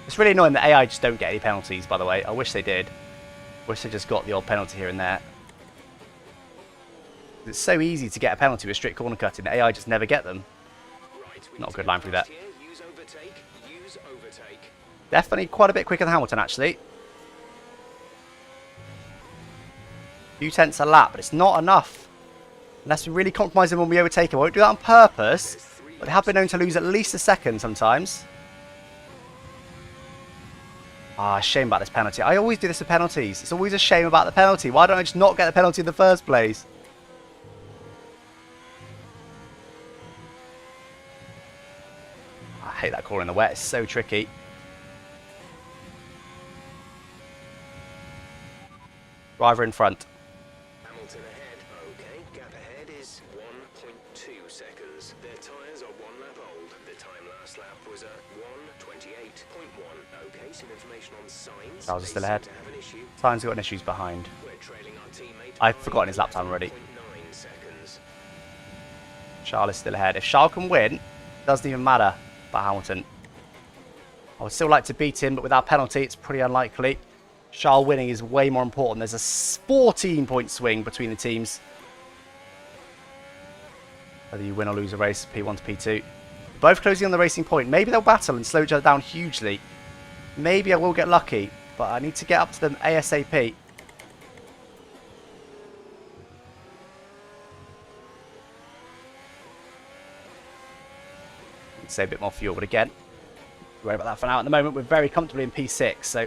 A: It's really annoying that AI just don't get any penalties, by the way. I wish they did. Wish they just got the odd penalty here and there. It's so easy to get a penalty with strict corner cutting that AI just never get them.
B: Right,
A: Not a good line through that.
B: Use overtake. Use overtake.
A: Definitely quite a bit quicker than Hamilton, actually. Few tenths a lap, but it's not enough. Unless we really compromise him when we overtake him. I won't do that on purpose, but they have been known to lose at least a second sometimes. Ah, shame about this penalty. I always do this with penalties. It's always a shame about the penalty. Why don't I just not get the penalty in the first place? hate that corner in the wet. It's so tricky. Driver in front.
B: Hamilton ahead. Okay, gap ahead is 1.2 seconds. Their tyres are 1 lap old. The time last lap was a 1:28.1. Okay, some information on signs.
A: Charles is still ahead.
B: They seem to have an issue.
A: Sainz got issues behind.
B: We're trailing our teammate
A: I've
B: by
A: forgotten his lap time already.
B: 0.9 seconds.
A: Charles is still ahead. If Charles can win, it doesn't even matter about Hamilton. I would still like to beat him, but with our penalty, it's pretty unlikely. Charles winning is way more important. There's a 14-point swing between the teams. Whether you win or lose a race, P1 to P2. Both closing on the racing point. Maybe they'll battle and slow each other down hugely. Maybe I will get lucky, but I need to get up to them ASAP. Save a bit more fuel, but again, worry about that for now. At the moment, we're very comfortably in P6, so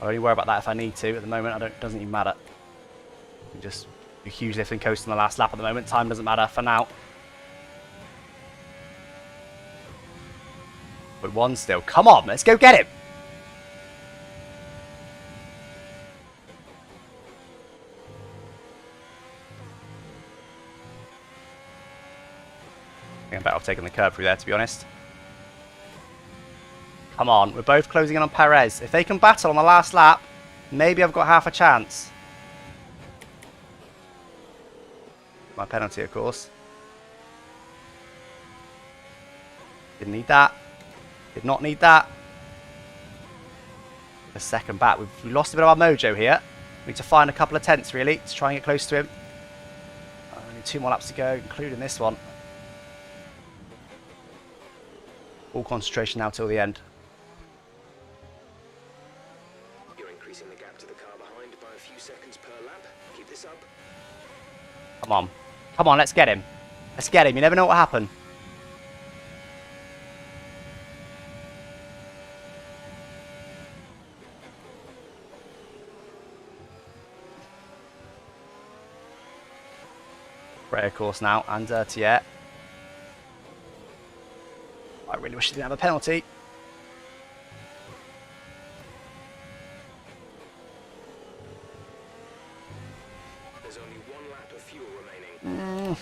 A: I'll only worry about that if I need to. At the moment, it doesn't even matter. We just do huge lift and coast on the last lap at the moment. Time doesn't matter for now. But one still. Come on, let's go get him. I'm better off taking the curb through there, to be honest. Come on, we're both closing in on Perez. If they can battle on the last lap, maybe I've got half a chance. My penalty, of course. Didn't need that. Did not need that. The second back. We've lost a bit of our mojo here. We need to find a couple of tenths, really, to try and get close to him. Only 2 more laps to go, including this one. All concentration now till the end.
B: You're increasing the gap to the car behind by a few seconds per lap. Keep this up.
A: Come on. Come on, let's get him. Let's get him. You never know what will happen. Right, of course, now. And dirty air. I really wish he didn't have a penalty.
B: There's only 1 lap of fuel remaining.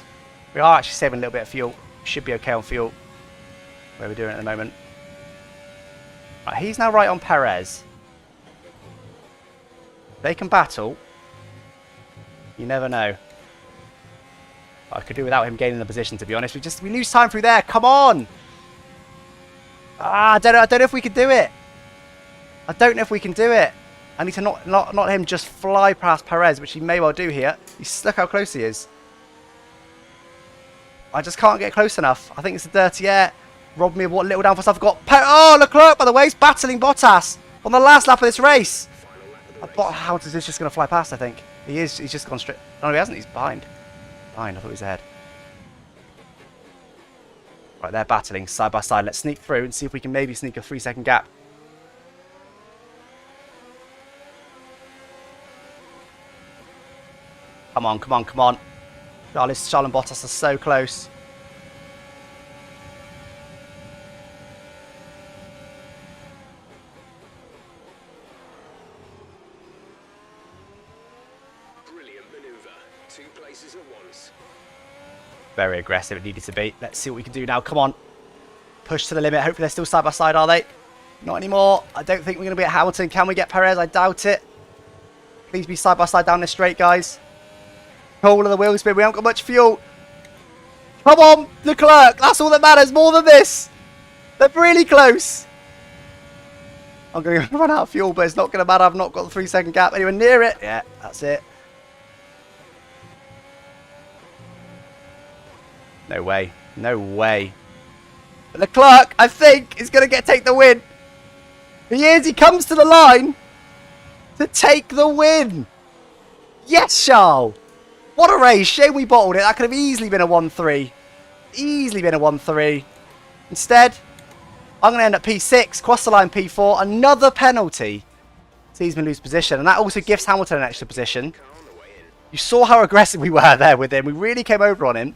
A: We are actually saving a little bit of fuel. Should be okay on fuel. Where we're doing at the moment. Right, he's now right on Perez. They can battle. You never know. I could do without him gaining the position, to be honest. We lose time through there. Come on! I don't know if we can do it. I don't know if we can do it. I need to not him just fly past Perez, which he may well do here. Look how close he is. I just can't get close enough. I think it's a dirty air. Robbed me of what little downforce I've got. Oh, Leclerc, by the way, is battling Bottas on the last lap of this race. How is this just going to fly past, I think? He is. He's just gone straight. No, he hasn't. He's behind. I thought he was ahead. Right, they're battling side by side. Let's sneak through and see if we can maybe sneak a 3-second gap. Come on, come on, come on. Charles and Bottas are so close.
B: Brilliant maneuver. 2 places at once.
A: Very aggressive it needed to be. Let's see what we can do now. Come on. Push to the limit. Hopefully they're still side by side, are they? Not anymore. I don't think we're going to be at Hamilton. Can we get Perez? I doubt it. Please be side by side down this straight, guys. All of the wheel spin. We haven't got much fuel. Come on, Leclerc. That's all that matters. More than this. They're really close. I'm going to run out of fuel, but it's not going to matter. I've not got the 3-second gap anywhere near it. Yeah, that's it. No way. No way. But Leclerc, I think, is going to take the win. He is. He comes to the line to take the win. Yes, Charles. What a race. Shame we bottled it. That could have easily been a 1-3. Easily been a 1-3. Instead, I'm going to end up P6. Cross the line P4. Another penalty. Sees me lose position. And that also gives Hamilton an extra position. You saw how aggressive we were there with him. We really came over on him.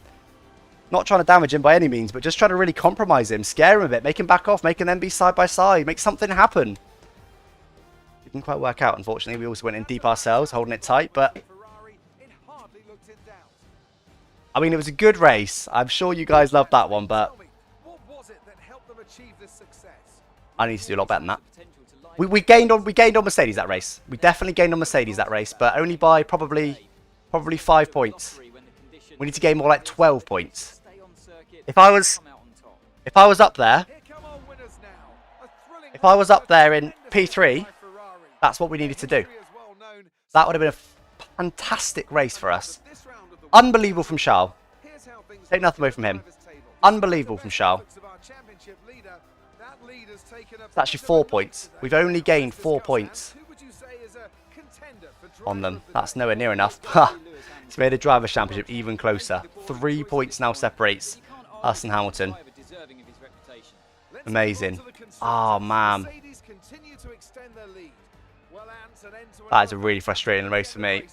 A: Not trying to damage him by any means, but just trying to really compromise him, scare him a bit, make him back off, make him then be side by side, make something happen. Didn't quite work out, unfortunately. We also went in deep ourselves, holding it tight, but I mean, it was a good race. I'm sure you guys loved that one, but I need to do a lot better than that. We gained on Mercedes that race. We definitely gained on Mercedes that race, but only by probably 5 points. We need to gain more like 12 points. If I was up there, in P3, that's what we needed to do. That would have been a fantastic race for us. Unbelievable from Charles. Take nothing away from him. Unbelievable from Charles. It's actually 4 points. We've only gained 4 points on them. That's nowhere near enough. It's made the Drivers' Championship even closer. 3 points now separates us and Hamilton. Amazing. Oh, man. That is a really frustrating race for me.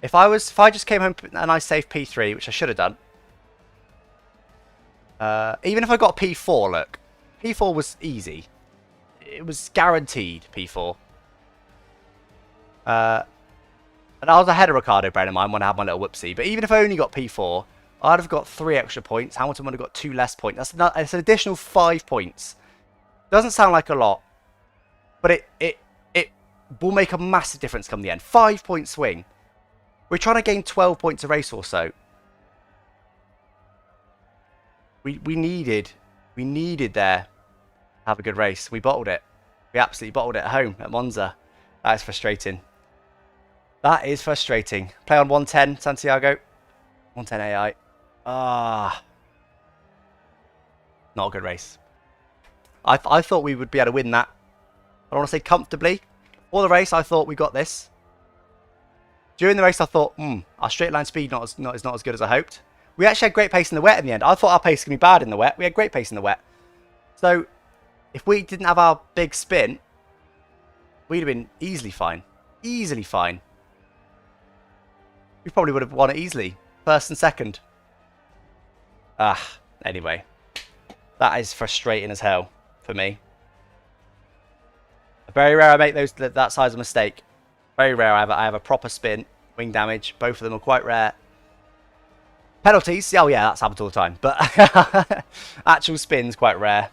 A: If I just came home and I saved P3, which I should have done. Even if I got P4, look. P4 was easy. It was guaranteed P4. And I was ahead of Ricardo, bearing in mind, when I had my little whoopsie. But even if I only got P4, I'd have got 3 extra points. Hamilton would have got 2 less points. That's an additional 5 points. Doesn't sound like a lot. But it will make a massive difference come the end. 5 point swing. We're trying to gain 12 points a race or so. We needed there to have a good race. We bottled it. We absolutely bottled it at home at Monza. That is frustrating. That is frustrating. Play on 110, Santiago. 110 AI. Not a good race. I thought we would be able to win that. I don't want to say comfortably. For the race, I thought we got this. During the race, I thought, our straight line speed is not as good as I hoped. We actually had great pace in the wet in the end. I thought our pace was going to be bad in the wet. We had great pace in the wet. So, if we didn't have our big spin, we'd have been easily fine. Easily fine. We probably would have won it easily. First and second. Anyway. That is frustrating as hell for me. Very rare I make that size of mistake. Very rare I have a proper spin. Wing damage. Both of them are quite rare. Penalties. Oh yeah, that's happened all the time. But actual spins quite rare.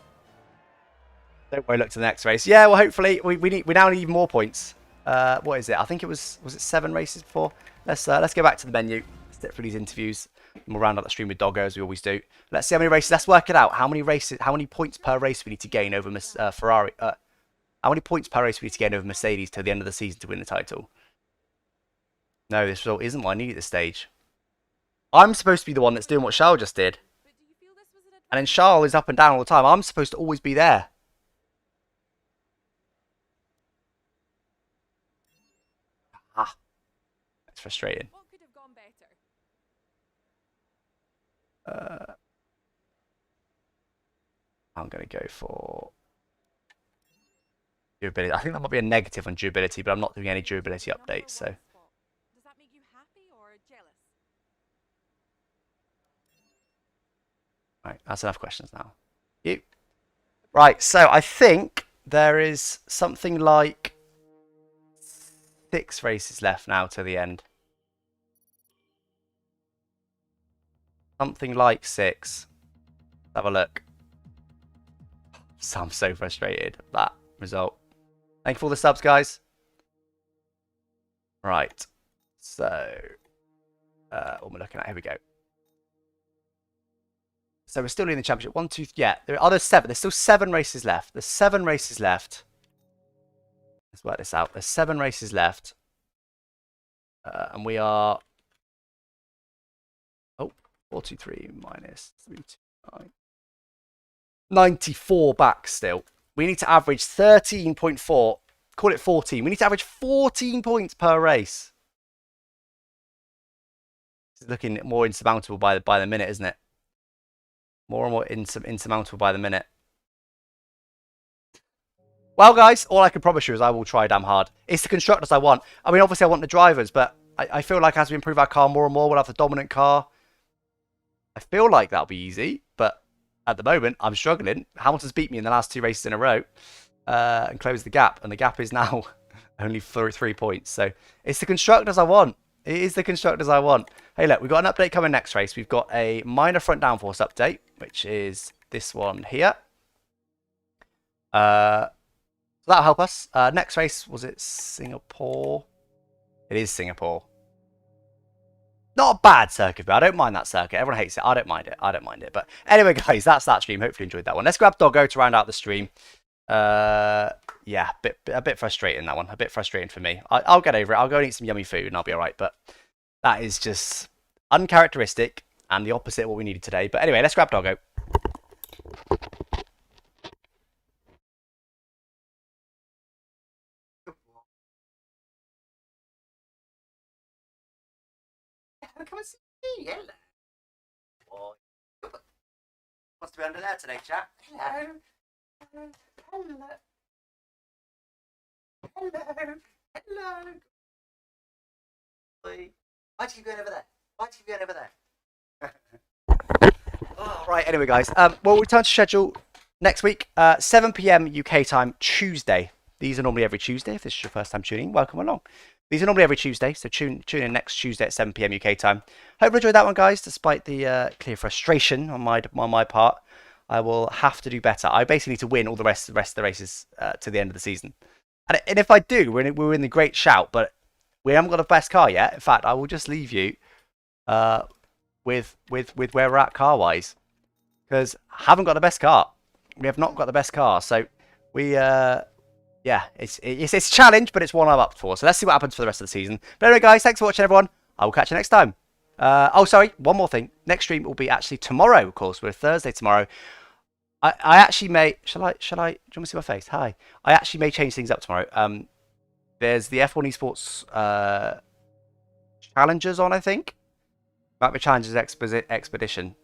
A: Don't worry, look to the next race. Yeah, well hopefully we now need more points. What is it? I think it was it 7 races before? Let's go back to the menu. Let's get through these interviews. And we'll round up the stream with Doggo as we always do. Let's see how many races. Let's work it out. How many points per race we need to gain over Ferrari? How many points per race we need to gain over Mercedes till the end of the season to win the title? No, this result isn't what I need at this stage. I'm supposed to be the one that's doing what Charles just did. And then Charles is up and down all the time. I'm supposed to always be there. That's frustrating. I'm going to go for durability. I think that might be a negative on durability, but I'm not doing any durability updates, so.
D: Does that make you happy or jealous?
A: Right, that's enough questions now. You. Right, so I think there is something like 6 races left now to the end. Something like 6. Let's have a look. So I'm so frustrated at that result. Thank you for all the subs, guys. Right. So, what am I looking at? Here we go. So we're still in the championship. 1, 2, yeah. There's 7. There's still 7 races left. There's 7 races left. Let's work this out. There's 7 races left. And we are... 423 minus 329. 94 back still. We need to average 13.4. Call it 14. We need to average 14 points per race. It's looking more insurmountable by the minute, isn't it? More and more insurmountable by the minute. Well, guys, all I can promise you is I will try damn hard. It's the constructors I want. I mean, obviously I want the drivers, but I feel like as we improve our car more and more, we'll have the dominant car. I feel like that'll be easy, but at the moment, I'm struggling. Hamilton's beat me in the last 2 races in a row and closed the gap, and the gap is now only 3 points. So it's the constructors I want. It is the constructors I want. Hey, look, we've got an update coming next race. We've got a minor front downforce update, which is this one here. So that'll help us. Next race, was it Singapore? It is Singapore. Not a bad circuit, but I don't mind that circuit. Everyone hates it. I don't mind it. I don't mind it. But anyway, guys, that's that stream. Hopefully you enjoyed that one. Let's grab Doggo to round out the stream. Yeah, a bit frustrating, that one. A bit frustrating for me. I'll get over it. I'll go and eat some yummy food and I'll be all right. But that is just uncharacteristic and the opposite of what we needed today. But anyway, let's grab Doggo. Come and see me. Hello. Boy. Wants to be under there today, chat. Hello. Hello. Hello. Hello. Boy. Why'd you go over there? Why'd you go over there? Oh, right, anyway, guys. We'll return to schedule next week, 7 p.m. UK time, Tuesday. These are normally every Tuesday. If this is your first time tuning in, welcome along. These are normally every Tuesday, so tune in next Tuesday at 7 p.m. UK time. Hope you enjoyed that one, guys, despite the clear frustration on my part. I will have to do better. I basically need to win all the rest of the races to the end of the season. And if I do, we're in the great shout, but we haven't got the best car yet. In fact, I will just leave you with where we're at car-wise. Because I haven't got the best car. We have not got the best car, so we... yeah, it's a challenge, but it's one I'm up for. So let's see what happens for the rest of the season. But anyway, guys, thanks for watching, everyone. I will catch you next time. Oh, sorry, one more thing. Next stream will be actually tomorrow, of course. We're Thursday tomorrow. I actually may... Shall I... Do you want to see my face? Hi. I actually may change things up tomorrow. There's the F1 Esports Challengers on, I think. Might be Challengers Expedition.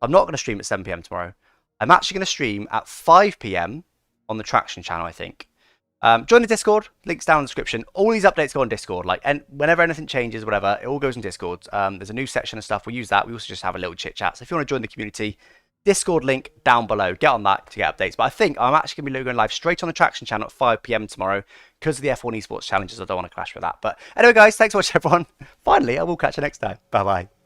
A: I'm not going to stream at 7 p.m. tomorrow. I'm actually going to stream at 5 p.m. on the Traction channel, I think. Join the Discord, links down in the description. All these updates go on Discord, and whenever anything changes, whatever, it all goes in Discord. There's a new section of stuff, we use that. We also just have a little chit chat. So if you want to join the community, Discord link down below. Get on that to get updates. But I think I'm actually going to be going live straight on the Traction channel at 5 p.m. tomorrow because of the F1 Esports Challenges. I don't want to clash with that. But anyway, guys, thanks for watching, everyone. Finally, I will catch you next time. Bye-bye.